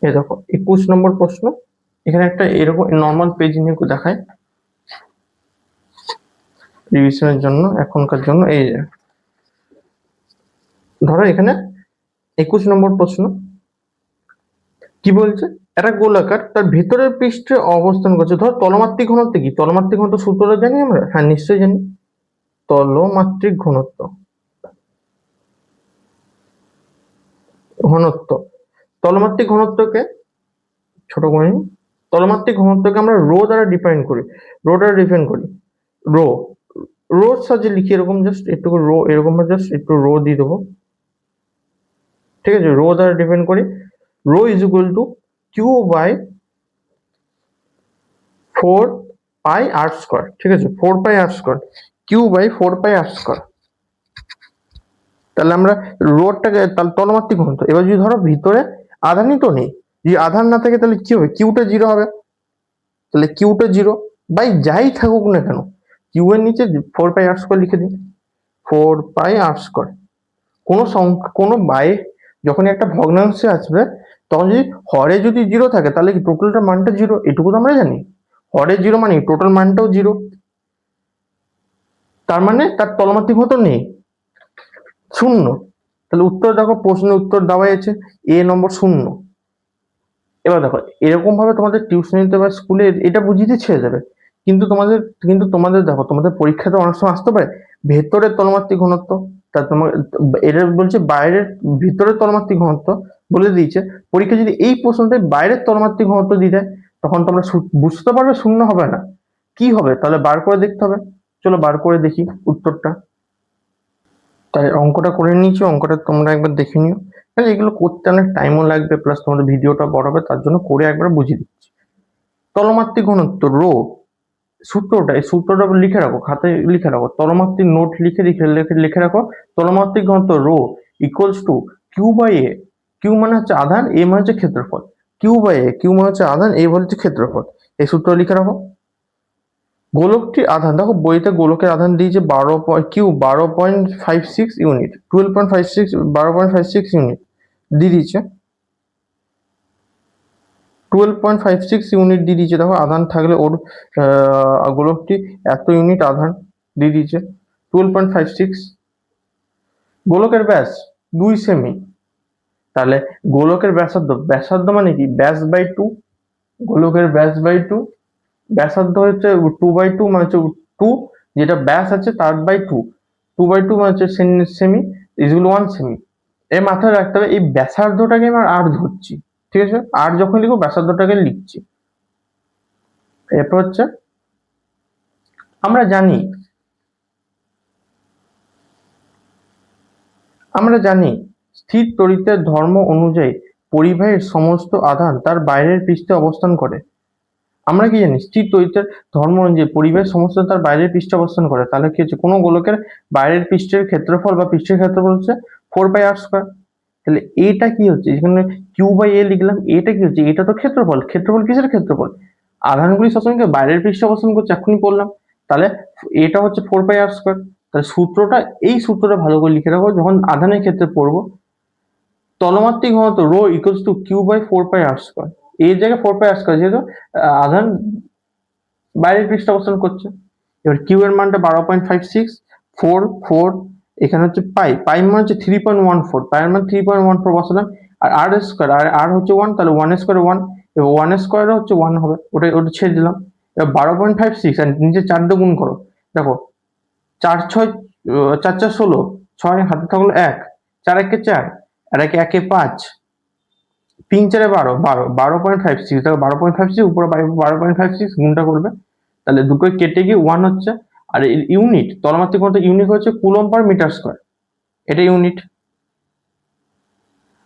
এই দেখো 21 নম্বর প্রশ্ন। এখানে একটা এরকম নর্মাল পেজ নিয়ে দেখায় রিভিশনের জন্য, এখনকার জন্য। এই যে ধরো এখানে 21 নম্বর প্রশ্ন কি বলছে, একটা গোলাকার তার ভেতরের পৃষ্ঠে অবস্থান করছে। ধর তলমাত্রিক ঘনত্ব কি? তলমাত্রিক ঘনত্ব সূত্রটা জানি আমরা, হ্যাঁ নিশ্চয়ই জানি। তলমাত্রিক ঘনত্ব, ঘনত্ব তলমাত্রিক ঘনত্বকে ছোট করে নিই। তলমাত্রিক ঘনত্বকে আমরা রো দ্বারা ডিফাইন করি। রো রোর সাহায্যে লিখি, এরকম জাস্ট একটু রো, এরকম জাস্ট একটু রো দিয়ে দেবো, ঠিক আছে? রো দ্বারা ডিফাইন করি। Rho is equal to Q by 4πr², ঠিক আছে? 4πr², Q by 4πr²। তাহলে আমরা রোডটাকে, তাহলে তলমাত্রিক ঘনত্ব। এবার যদি ধরো ভিতরে আধানই তো নেই, যদি আধান না থাকে তাহলে কি হবে? কিউটা জিরো হবে। তাহলে কিউটা জিরো বাই যাই থাকুক না কেন, কিউ এর নিচে 4πr² লিখে দিই। 4πr²। কোনো সংখ্যা, কোনো বাই যখন একটা ভগ্নাংশে আসবে, তখন যদি হরে যদি জিরো থাকে তাহলে কি টোটালটার মানটা জিরো, এটুকু তো আমরা জানি। হরে জিরো মানে টোটাল মানটাও জিরো, তার মানে তার তলমাত্রিক ঘনত্ব নেই, শূন্য। তাহলে উত্তর দেখো, প্রশ্নের উত্তর দেওয়া আছে এ নম্বর 0। এবার দেখো এরকম ভাবে তোমাদের টিউশনিতে বা স্কুলে এটা বুঝিয়ে ছেড়ে যাবে, কিন্তু তোমাদের দেখো, তোমাদের পরীক্ষাতে অনেক সময় আসতে পারে ভেতরের তলমাত্রিক ঘনত্ব। তা তোমার এটা বলছে বাইরের, ভিতরের তলমাত্রিক ঘনত্ব বলে দিয়েছে। পরীক্ষা যদি এই প্রশ্নটাই বাইরের তলমাত্রিক ঘনত্ব দিয়ে দেয়, তখন তোমরা বুঝতে পারবে শূন্য হবে না, কি হবে তাহলে বার করে দেখতে হবে। চলো বার করে দেখি উত্তরটা। তাই অঙ্কটা করে নিয়েছি, অঙ্কটা তোমরা একবার দেখে নিও। তাহলে এগুলো করতে অনেক টাইমও লাগবে, প্লাস তোমাদের ভিডিওটা বড় হবে, তার জন্য করে একবার বুঝিয়ে দিচ্ছি। তলমাত্রিক ঘনত্ব রো, সূত্রটা, এই সূত্রটা লিখে রাখো, খাতায় লিখে রাখো, তলমাত্রিক নোট লিখে লিখে লিখে লিখে রাখো। তলমাত্রিক ঘনত্ব rho equals to Q by A. Q মানে হচ্ছে আধান, এ মানে হচ্ছে ক্ষেত্রফল। কিউ বাই এ, কিউ মানে হচ্ছে আধান, এ হচ্ছে ক্ষেত্রফল। এই সূত্র লিখে রাখো। গোলকটির আধান, দেখো বইতে গোলকের আধান দিয়েছে 12.56 ইউনিট, 12.56 ইউনিট দিয়ে দিয়েছে। 12.56 ইউনিট দিয়ে দিয়েছে। দেখো আধান থাকলে ওর গোলকটি এত ইউনিট আধান দিয়ে দিয়েছে। 12.56। গোলকের ব্যাস 2 সেমি। তাহলে গোলকের ব্যাসার্ধ, ব্যাসার্ধ মানে কি? ব্যাস বাই 2। গোলকের ব্যাস বাই 2, ব্যাসার্ধ হচ্ছে 2/2, মানে হচ্ছে 2, যেটা ব্যাস আছে তার বাই 2। 2/2 মানে হচ্ছে সেমি, ইজগুলো 1 সেমি। এর মাথায় রাখতে হবে এই ব্যাসার্ধটাকে আমরা আর ধরছি, ঠিক আছে? আর যখন লিখবো ব্যাসার্ধটাকে লিখছি। এরপর হচ্ছে আমরা জানি, স্থির তড়িতের ধর্ম অনুযায়ী পরিবাহীর সমস্ত আধান তার বাইরের পৃষ্ঠে অবস্থান করে। আমরা কি জানি? স্থির তড়িতের ধর্ম অনুযায়ী পরিবাহীর সমস্ত তার বাইরের পৃষ্ঠে অবস্থান করে। তাহলে কি হচ্ছে, কোনো গোলকের বাইরের পৃষ্ঠের ক্ষেত্রফল বা পৃষ্ঠের ক্ষেত্রফল হচ্ছে 4πr²। তাহলে এটা কি হচ্ছে, এখানে কিউ বাই এ লিখলাম, এটা কি হচ্ছে? এটা তো ক্ষেত্রফল। ক্ষেত্রফল কিসের ক্ষেত্রফল? আধানগুলি সবসময় বাইরের পৃষ্ঠে অবস্থান করছে, এখনই বললাম। তাহলে এটা হচ্ছে 4πr²। তাহলে সূত্রটা, এই সূত্রটা ভালো করে লিখে রাখো যখন আধানের ক্ষেত্রে পড়বো। তলমাত্রিক ঘনত্ব rho equals to Q by 4πr²। এর জায়গায় 4πr², যেহেতু আধান বাইরের পৃষ্ঠে অবস্থান করছে। এবার কিউ এর মানটা 12.56, 4 এখানে হচ্ছে পাই, পাই মানে হচ্ছে 3.14, পাইয়ের মান 3.14 বসালাম। আর আর স্কোয়ার, আর হচ্ছে 1, তাহলে 1 স্কোয়ার 1, এবার 1 স্কোয়ার হচ্ছে 1 হবে, ওটা ছেড়ে দিলাম। এবার 12.56 আর নিচে 4 দিয়ে গুণ করো। দেখো 4 6, 4 4 16, 6 হাতে থাকলো 1, 4 1 4, আর 1 1 5, 3 4 12, 12.56। দেখো 12.56 উপরে 12.56 গুণটা করবে, তাহলে দুটোই কেটে গিয়ে 1 হচ্ছে। আর ইউনিট, তলমাত্রিক ঘনত্ব ইউনিট হচ্ছে কুলম্ব পার মিটার স্কোয়ার, এটা ইউনিট।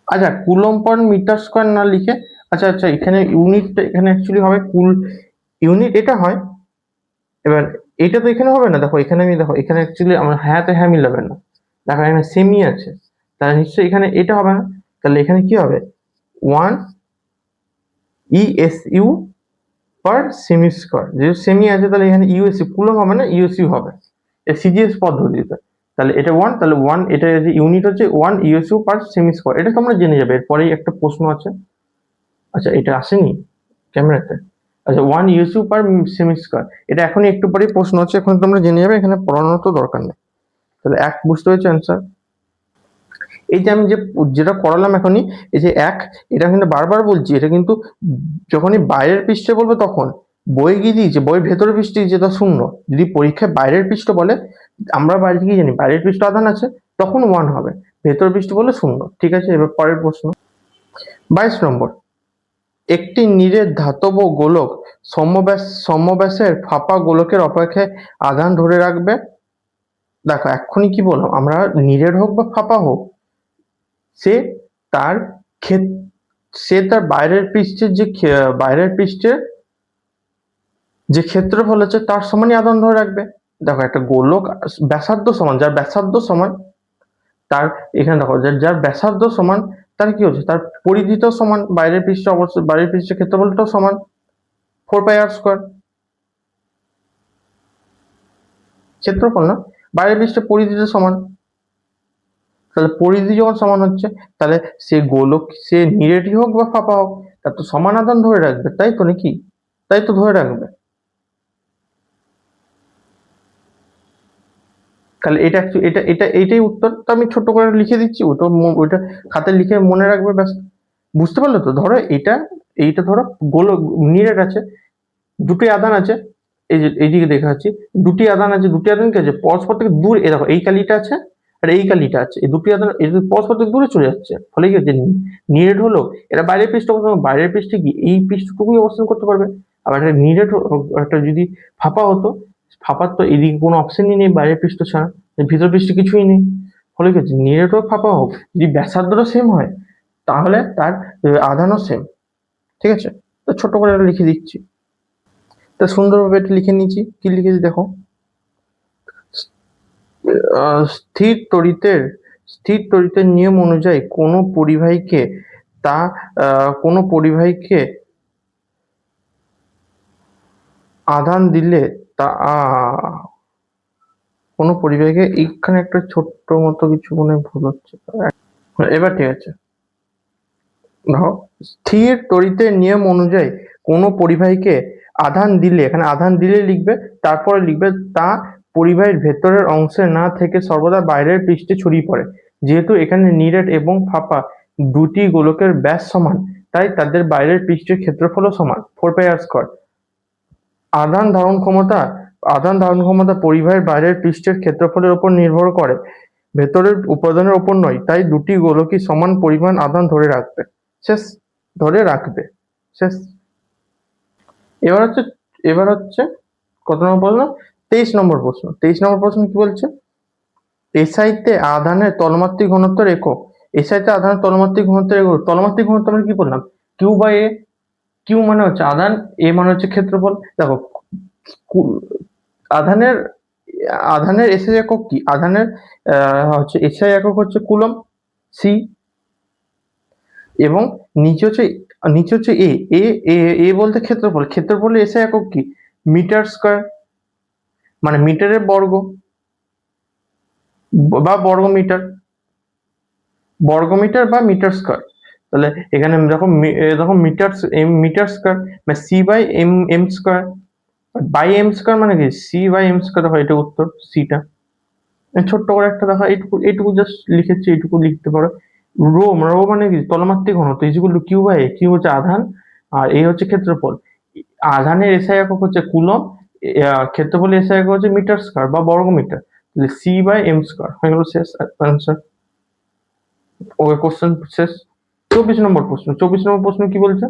আচ্ছা কুলম্ব পার মিটার স্কোয়ার না লিখে, আচ্ছা এখানে ইউনিটটা এখানে অ্যাকচুয়ালি হবে ইউনিট এটা হয় এবার এটা তো এখানে হবে না, দেখো এখানে আমি দেখো এখানে অ্যাকচুয়ালি আমার হ্যাঁতে হ্যাঁ মিলাবে না, দেখো এখানে সেমি আছে, তাহলে নিশ্চয়ই এখানে এটা হবে না, তাহলে এখানে কি হবে 1 ESU পার সেমি স্কোয়ার, যেহেতু সেমি আছে তাহলে এখানে ইউএসইউ কুলম হবে না, ইউএসইউ হবে সিজিএস পদ্ধতিতে। তাহলে এটা 1, তাহলে 1 এটা যে ইউনিট হচ্ছে 1 ইউএসইউ পার সেমি স্কোয়ার, এটা তোমরা জেনে যাবে, এরপরেই একটা প্রশ্ন আছে। আচ্ছা এটা আসেনি ক্যামেরাতে, আচ্ছা 1 ইউএসইউ পার সেমি স্কোয়ার, এটা এখনই একটু পরেই প্রশ্ন আছে, এখন তোমরা জেনে যাবে, এখানে পড়ানোর তো দরকার নেই। তাহলে এক বুঝতে পেরেছো অ্যান্সার। এই যে আমি যেটা করালাম এখনই, এই যে এক, এটা কিন্তু বারবার বলছি, এটা কিন্তু যখনই বাইরের পৃষ্ঠে বলবে তখন, বই কি দিয়েছে, বই ভেতরের পৃষ্ঠে দিয়েছে তা শূন্য, যদি পরীক্ষায় বাইরের পৃষ্ঠ বলে, আমরা বাইরে থেকে জানি বাইরের পৃষ্ঠ আধান আছে, তখন 1 হবে, ভেতর পৃষ্ঠ বলে শূন্য। ঠিক আছে, এবার পরের প্রশ্ন 22 নম্বর। একটি নিরেট ধাতব গোলক সমব্যাসের ফাঁপা গোলকের অপেক্ষায় আধান ধরে রাখবে। দেখো এক্ষুনি কি বললাম, আমরা নিরেট হোক বা ফাঁপা হোক, সে তার বাইরের পৃষ্ঠের বাইরের পৃষ্ঠের যে ক্ষেত্রফল আছে তার সমানই আধান ধরে রাখবে। দেখো একটা গোলক ব্যাসার্ধ সমান, যার ব্যাসার্ধ সমান তার, এখানে দেখো যার ব্যাসার্ধ সমান তার কি হচ্ছে, তার পরিধিটাও সমান, বাইরের পৃষ্ঠে অবশ্যই বাইরের পৃষ্ঠের ক্ষেত্রফলটাও সমান, 4πr²। ক্ষেত্রফল না, বাইরের পৃষ্ঠের পরিধিটা সমান, তাহলে পরিধি যখন সমান হচ্ছে, তাহলে সে গোলক, সে নিরেটই হোক বা ফাঁপা হোক, তার তো সমান আধান ধরে রাখবে, তাই তো নাকি? তাই তো ধরে রাখবে। তাহলে এটা এটা এটা এইটাই উত্তর, তো আমি ছোট করে লিখে দিচ্ছি, ওইটা খাতায় লিখে মনে রাখবে ব্যাস। বুঝতে পারলে তো? ধরো এইটা ধরো গোলক নিরেট আছে, দুটি আধান আছে, এই যে এইদিকে দেখা যাচ্ছে দুটি আধান আছে, দুটি আধান কি আছে পরস্পর থেকে দূর, এ দেখো এই কালিটা আছে আর এই কালিটা আছে, এই দুটি আধান এই পরস্পর থেকে দূরে চলে যাচ্ছে, ফলে কি হচ্ছে নিরেট হলো, এরা বাইরের পৃষ্ঠ বাইরের পৃষ্ঠে কি এই পৃষ্ঠটুকুই অবস্থান করতে পারবে। আবার একটা নিরেট একটা যদি ফাঁপা হতো, ফাঁপার তো এদিকে কোনো অপশনই নেই বাইরের পৃষ্ঠ ছাড়া, ভিতর পৃষ্ঠে কিছুই নেই, ফলে কি হচ্ছে নিরেট হোক ফাঁপা হোক, যদি ব্যাসার্ধটা সেম হয় তাহলে তার আধানও সেম। ঠিক আছে, তো ছোট করে লিখে দিচ্ছি, তা সুন্দরভাবে এটা লিখে নিয়েছি, কি লিখেছি দেখো, স্থির তড়িতের নিয়ম অনুযায়ী কোনো পরিবাহীকে আধান দিলে তা কোনো পরিবাহীকে, এইখানে একটা ছোট্ট মতো কিছু মনে ভুল হচ্ছে, এবার ঠিক আছে। দেখো স্থির তড়িতের নিয়ম অনুযায়ী কোনো পরিবাহীকে আধান দিলে, এখানে আধান দিলে লিখবে, তারপরে লিখবে তা পরিবাহীর ভেতরের অংশে না থেকে সর্বদা বাইরের পৃষ্ঠে ছড়িয়ে পড়ে। যেহেতু এখানে নিরেট এবং ফাঁপা দুটি গোলকের ব্যাস সমান, তাই তাদের বাইরের পৃষ্ঠের ক্ষেত্রফলও সমান, 4πr²। আধান ধারণ ক্ষমতা পরিবাহীর বাইরের পৃষ্ঠের ক্ষেত্রফলের উপর নির্ভর করে, ভেতরের উপাদানের উপর নয়, তাই দুটি গোলকই সমান পরিমাণ আধান ধরে রাখবে। শেষ, ধরে রাখবে, শেষ। এবার হচ্ছে এবার হচ্ছে কত নম্বর প্রশ্ন, 23 নম্বর প্রশ্ন। 23 নম্বর প্রশ্ন কি বলছে, এসআইতে আধানের তলমাত্রিক ঘনত্বের একক। এসআইতে আধানের তলমাত্রিক ঘনত্বের একক, তলমাত্রিক ঘনত্ব আমরা কি বললাম, কিউ বাই এ। কিউ মানে হচ্ছে আধান, এ মানে হচ্ছে ক্ষেত্রফল। দেখো আধানের আধানের এসআই একক কি, আধানের হচ্ছে এসআই একক হচ্ছে কুলম, সি, এবং নিচে হচ্ছে এ এ এ এ বলতে ক্ষেত্রফল, ক্ষেত্রফলের এসআই একক কি, মিটার স্কয়ার, মানে মিটারের বর্গ বা বর্গমিটার বা মিটার স্কয়ার। তাহলে এখানে দেখো মিটার স্কয়ার মানে C by M square, by M square মানে কি সি বাই এম স্কয়ার। দেখো এটা উত্তর, সিটা ছোট্ট করে একটা দেখো, এইটুকু জাস্ট লিখেছি, এইটুকু লিখতে পারো। রো মানে কি তলমাত্রিক ঘনত্ব, is equal to Q by A. Q হচ্ছে আধান আর এ হচ্ছে ক্ষেত্রফল। আধানের এসআই একক হচ্ছে কুলম, ক্ষেত্রফলের এসআই একক হচ্ছে মিটার স্কয়ার বা বর্গমিটার। তাহলে সি বাই এম স্কয়ার হয়ে গেল, শেষ আনসার। ওকে, কোশ্চেন শেষ। 24 নম্বর প্রশ্ন। 24 নম্বর প্রশ্ন কি বলছে,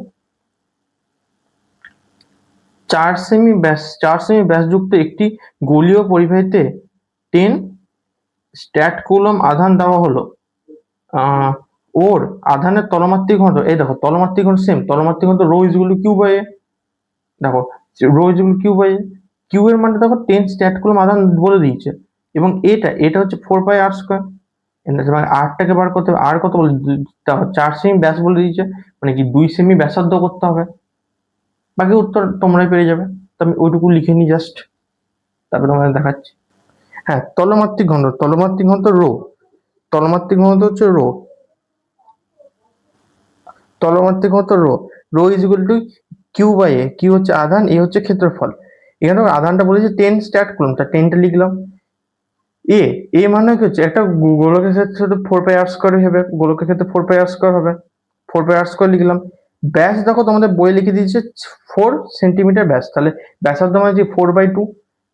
4 সেমি ব্যাসযুক্ত একটি গোলীয় পরিবাহীতে 10 স্ট্যাট কুলম আধান দেওয়া হলো। ওর আধানের তলমাত্রিক ঘনত্ব, এই দেখো তলমাত্রিক ঘনত্ব সেম, তলমাত্রিক ঘনত্ব rho is equal to Q by A. দেখো rho is equal to Q by A, Q এর মানটা দেখো 10 স্ট্যাট কুলম আধান বলে দিয়েছে, এবং এটা হচ্ছে 4 πr²। আরটাকে বার করতে হবে, আর কত বলে, দেখো 4 সেমি ব্যাস বলে দিয়েছে, মানে কি 2 সেমি ব্যাসার্ধ করতে হবে। বাকি উত্তর তোমরাই পেয়ে যাবে, তো আমি ওইটুকু লিখে নিই জাস্ট, তারপরে তোমাদের দেখাচ্ছি। হ্যাঁ, তলমাত্রিক ঘনত্ব রো, তলমাত্রিক ঘনত্ব হচ্ছে রো, তলমাত্রিক ঘনত্ব rho, rho is equal to Q by A, Q হচ্ছে আধান, এ হচ্ছে ক্ষেত্রফল। এখানে আধানটা বলেছে 10 স্ট্যাট কুলম, তা 10টা লিখলাম। এ এ মানে কি হচ্ছে, একটা গোলকের ক্ষেত্রে 4 πr² হবে, গোলকের ক্ষেত্রে 4 πr² হবে, 4 πr² লিখলাম। ব্যাস দেখো তোমাদের বই লিখে দিয়েছে 4 সেন্টিমিটার ব্যাস, তাহলে ব্যাসার্ধ মানে যে 4/2,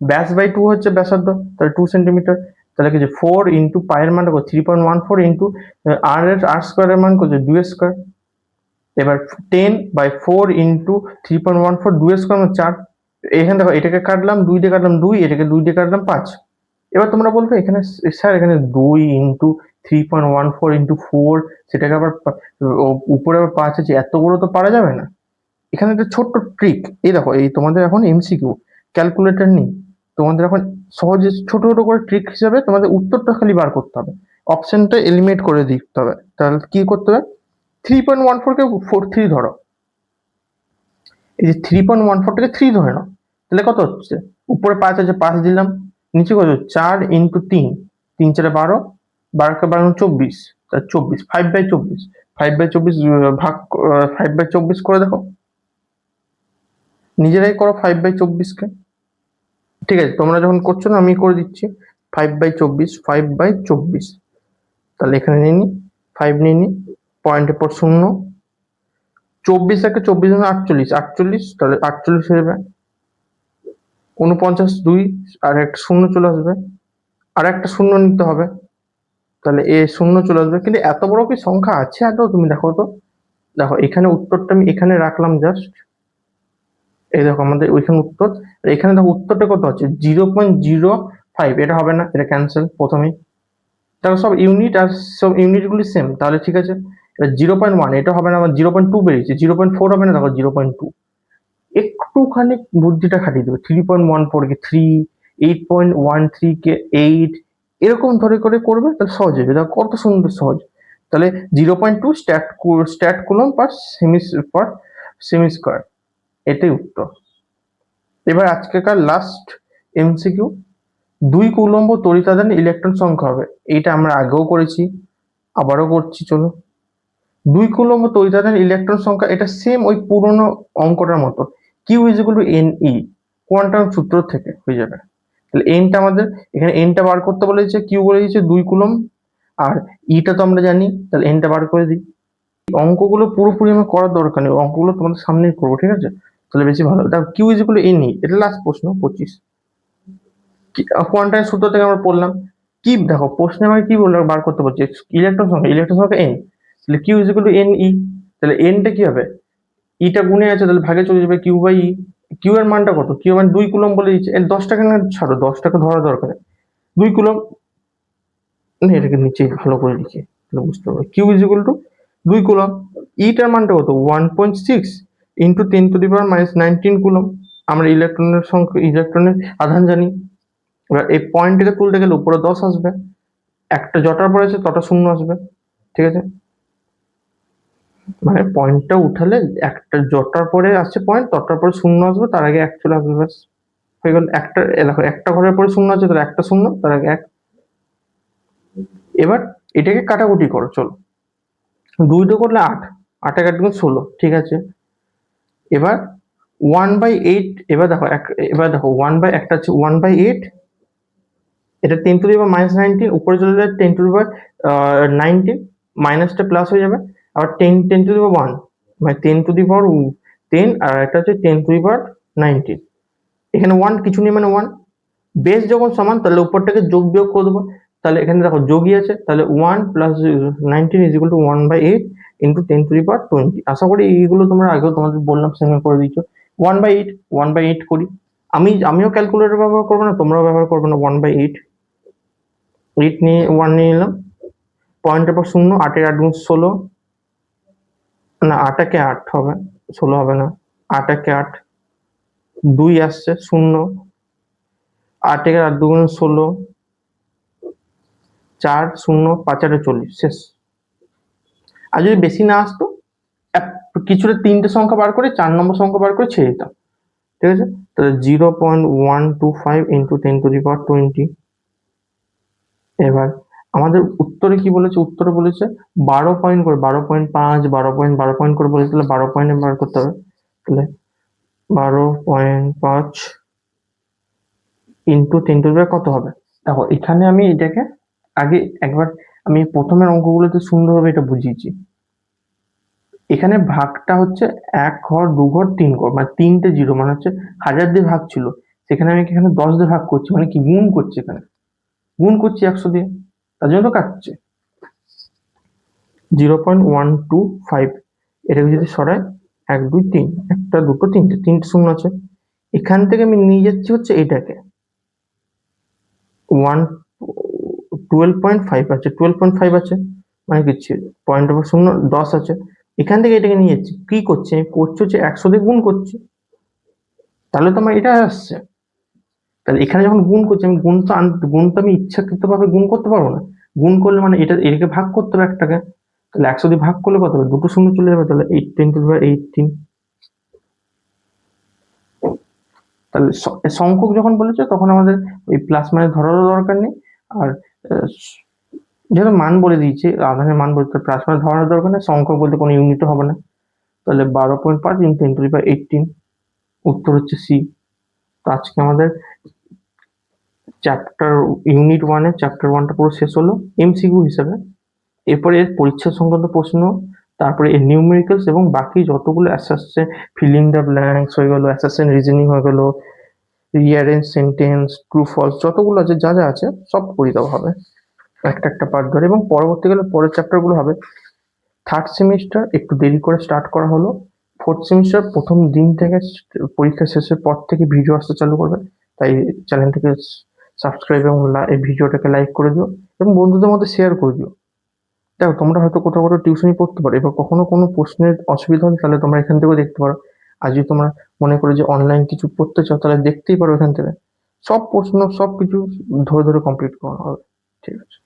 ব্যাস বাই 2 হচ্ছে ব্যাসার্ধ, তাহলে 2 সেন্টিমিটার। তাহলে কি যে 4 ইন্টু পায়ের মান কত 3.14 ইন্টু আর স্কোয়ারের মান কত 2 স্কোয়ার। এবার 10/4 ইন্টু 3.14 2 স্কোয়ার মানে 4। এখানে দেখো এটাকে কাটলাম 2 দিয়ে, কাটলাম 2, এটাকে 2 দিয়ে কাটলাম 5। এবার তোমরা বলবে এখানে স্যার এখানে 2 ইন্টু 3.14 ইন্টু 4, সেটাকে আবার উপরে আবার 5 আছে, এত বড় তো পারা যাবে না। এখানে একটা ছোট্ট ট্রিক, এই দেখো, এই তোমাদের এখন এমসিকিউ, ক্যালকুলেটর নেই, তোমাদের এখন সহজে ছোট ছোট করে ট্রিক হিসাবে তোমাদের উত্তরটা খালি বার করতে হবে, অপশনটা এলিমিনেট করে দিতে হবে। তাহলে কি করতে হবে, 3.14 কে 3 ধরো, এই যে 3.14টাকে 3 ধরে নাও, তাহলে কত হচ্ছে, উপরে 5 আছে 5 দিলাম, নিচে কত 4 ইন্টু 3, 3 4 12, 12কে 12 24, 24 5/24, 5/24 ভাগ 5/24 করে দেখো, নিজেরাই করো 5/24 কে। ঠিক আছে, তোমরা যখন করছো না আমি করে দিচ্ছি, 5/24, 5/24, তাহলে এখানে নিয়ে নি 5 নিয়ে নি, পয়েন্টের পর 0, 24 থেকে 24 48, 48, তাহলে 48 হয়ে যাবে, 49 2, আর একটা শূন্য চলে আসবে, আর একটা শূন্য নিতে হবে, তাহলে এ শূন্য চলে আসবে। কিন্তু এত বড় কি সংখ্যা আছে আদৌ, তুমি দেখো তো, দেখো এখানে উত্তরটা আমি এখানে রাখলাম জাস্ট, এই দেখো আমাদের ওইখানে উত্তর, আর এখানে দেখো উত্তরটা কত আছে 0.05, এটা হবে না, এটা ক্যান্সেল প্রথমেই। দেখো সব ইউনিট আর সব ইউনিটগুলি সেম, তাহলে ঠিক আছে। এটা 0.1, এটা হবে না, আমার 0.2 বেরিয়েছে, 0.4 হবে না, দেখো 0.2। একটুখানি বুদ্ধিটা খাটিয়ে দেবে, 3.14 কে 3, 8.13 কে 8, এরকম ধরে করে করবে, তাহলে সহজ হবে, দেখো কত সুন্দর সহজ। তাহলে 0.2 স্ট্যাট কুলম পার সেমি স্কোয়ার, এটাই উত্তর। এবার আজকেকার লাস্ট এমসিকিউ, 2 কুলম্ব তড়িতাদান ইলেকট্রন সংখ্যা হবে, এইটা আমরা আগেও করেছি, আবারও করছি, চলো। 2 কুলম্ব তড়িতাদান ইলেকট্রন সংখ্যা, এটা সেম ওই পুরোনো অঙ্কটার মতো, Q is equal to N E, quantum সূত্র থেকে হয়ে যাবে। তাহলে এনটা আমাদের এখানে এনটা বার করতে বলেছে, কিউ বলে দিয়েছে 2 কুলম, আর ইটা তো আমরা জানি, তাহলে এনটা বার করে দিই। অঙ্কগুলো পুরোপুরি আমার করার দরকার নেই, অঙ্কগুলো তোমাদের সামনেই করবো, ঠিক আছে, তাহলে বেশি ভালো। দেখো Q is equal to N E, এটা লাস্ট প্রশ্ন 25, কোয়ান্টাম সূত্র থেকে আমরা পড়লাম। কি দেখো প্রশ্নে আমাকে কি বললো বার করতে বলছে, ইলেকট্রন সংখ্যা এন, তাহলে Q is equal to N E, তাহলে এনটা কি হবে, ইটা গুণে আছে, তাহলে ভাগে চলে যাবে কিউ বাই ই। কিউ এর মানটা কত, কিউ এর মান 2 কুলম বলে দিচ্ছে, এর 10 টাকা না ছাড়ো, 10 টাকা ধরা দরকার নেই, 2 কুলম, না এটাকে নিচে ভালো করে লিখে তাহলে বুঝতে পারবে, Q is equal to 2 coulomb, ইটার মানটা কত 1.6 ইন্টু 10⁻⁻19 কুলম, আমরা ইলেকট্রনের সংখ্যা, ইলেকট্রনের আধান জানি। এবার এই পয়েন্টটাকে তুলতে গেলে উপরে 10 আসবে, একটা জটার পরে আছে তটা শূন্য আসবে, ঠিক আছে, মানে পয়েন্টটা উঠালে একটা জটার পরে আসছে পয়েন্ট, তটার পরে শূন্য আসবে, তার আগে এক চলে আসবে, ব্যাস হয়ে গেল। একটা দেখো একটা ঘরের পরে শূন্য আছে, তাহলে একটা শূন্য, তার আগে এক। এবার এটাকে কাটাকুটি করো, চলো, 2 তো করলে 8, 8 কাটবে 16, ঠিক আছে। এবার 1/8, এবার দেখো একটা হচ্ছে 1/8, এটা 10⁻⁻19, উপরে চলে যায় 10⁻19, মাইনাসটা প্লাস হয়ে যাবে, আবার 10⁻1, মানে 10⁻10, আর একটা হচ্ছে 10⁻19, এখানে 1 কিছু নেই মানে 1, বেস যখন সমান তাহলে উপরটাকে যোগ বিয়োগ করে দেবো, তাহলে এখানে দেখো যোগই আছে, তাহলে 1 + 19 = 1/8 ইন্টু 10⁻20। আশা করি এইগুলো তোমরা আগেও তোমাদের বললাম সেখানে করে দিচ্ছ। 1/8 করি, আমিও ক্যালকুলেটর ব্যবহার করবো না, তোমরাও ব্যবহার করবে না, 1/8, 8 নিয়ে 1 নিয়ে নিলাম, পয়েন্টের পর শূন্য, 8 এর 8 গুণ 16, না 8 একে 8 হবে, 16 হবে না, 8 একে 8, 2 আসছে, শূন্য, 8 এর 8 2 16, 4 0 5 8 40 শেষ। আর যদি বেশি না আসতো কিছুটা 3টে সংখ্যা বার করে 4 নম্বর সংখ্যা বার করে ছেড়ে দিতাম, ঠিক আছে। তাহলে 0.125 ইন্টু 10⁻20। এবার আমাদের উত্তরে কি বলেছে, উত্তরে বলেছে 12 পয়েন্ট করে, 12.5 12 পয়েন্ট করে বলেছে, তাহলে 12 পয়েন্টে বার করতে হবে। তাহলে 12.5 ইন্টু 10⁻, কত হবে? দেখো এখানে আমি এটাকে আগে একবার আমি প্রথমের অঙ্কগুলোতে সুন্দরভাবে এটা বুঝিয়েছি। এখানে ভাগটা হচ্ছে 1 ঘর 2 ঘর 3 ঘর, মানে 3টে জিরো, মানে হচ্ছে 1000 দিয়ে ভাগ ছিল, সেখানে আমি এখানে 10 দিয়ে ভাগ করছি, মানে কি গুণ করছি, এখানে গুণ করছি 100 দিয়ে, তার জন্য তো কাটছে। 0.125, এটাকে যদি সরাই 1 2 3, একটা দুটো তিনটে শূন্য আছে, এখান থেকে আমি নিয়ে যাচ্ছি হচ্ছে এটাকে 12.5 আছে, 12.5 আছে, মানে কি পয়েন্ট ওপর শূন্য 10 আছে, এখান থেকে এটাকে নিয়ে যাচ্ছি, কি করছি আমি, করছি হচ্ছে 100 দিয়ে গুণ করছি, তাহলে তো আমার এটা আসছে। তাহলে এখানে যখন গুণ করছি আমি গুণ তো আমি ইচ্ছাকৃত ভাবে গুণ করতে পারবো না, গুণ করলে মানে এটাকে ভাগ করতে হবে একটাকে, তাহলে 100 দিয়ে ভাগ করলে কত হবে, দুটো শূন্য চলে যাবে, তাহলে 8 10⁻18। তাহলে সংখ্যক যখন বলেছে তখন আমাদের ওই প্লাস মানে ধরারও দরকার নেই, আর যেহেতু মান বলে দিয়েছে, আধানের মান বলতে প্লাস মানে ধরার দরকার নেই, সংখ্যক বলতে কোনো ইউনিটও হবে না। তাহলে 12.5 ইন্টু 10⁻18, উত্তর হচ্ছে সি। তো আজকে আমাদের চ্যাপ্টার ইউনিট 1 চ্যাপ্টার 1টা পুরো শেষ হলো এমসিকিউ হিসেবে। এরপরে এর পরীক্ষা সংক্রান্ত প্রশ্ন, তারপরে এর নিউমেরিক্যালস এবং বাকি যতগুলো অ্যাসাসেন ফিলিং দ্য ব্ল্যাঙ্কস হয়ে গেল, অ্যাসাসেন রিজনিং হয়ে গেল, রিঅ্যারেঞ্জ সেন্টেন্স, ট্রু ফলস, যতগুলো আছে যা যা আছে সব করে দেওয়া হবে একটা একটা পার্ট ধরে, এবং পরবর্তীকালে পরের চ্যাপ্টারগুলো হবে। থার্ড সেমিস্টার একটু দেরি করে স্টার্ট করা হলো, ফোর্থ সেমিস্টার প্রথম দিন থেকে পরীক্ষা শেষের পর থেকে ভিডিও আসতে চালু করবে, তাই চ্যানেলটিকে সাবস্ক্রাইব এবং এই ভিডিওটাকে লাইক করে দিও এবং বন্ধুদের মধ্যে শেয়ার করে দিও। দেখো তোমরা হয়তো কোথাও কোথাও টিউশনি পড়তে পারো, এবার কখনো কোনো প্রশ্নের অসুবিধা হলে তাহলে তোমরা এখান থেকেও দেখতে পারো। আর যদি তোমরা মনে করো যে অনলাইন কিছু পড়তে চাও তাহলে দেখতেই পারো এখান থেকে, সব প্রশ্ন সব কিছু ধরে ধরে কমপ্লিট করা হবে, ঠিক আছে।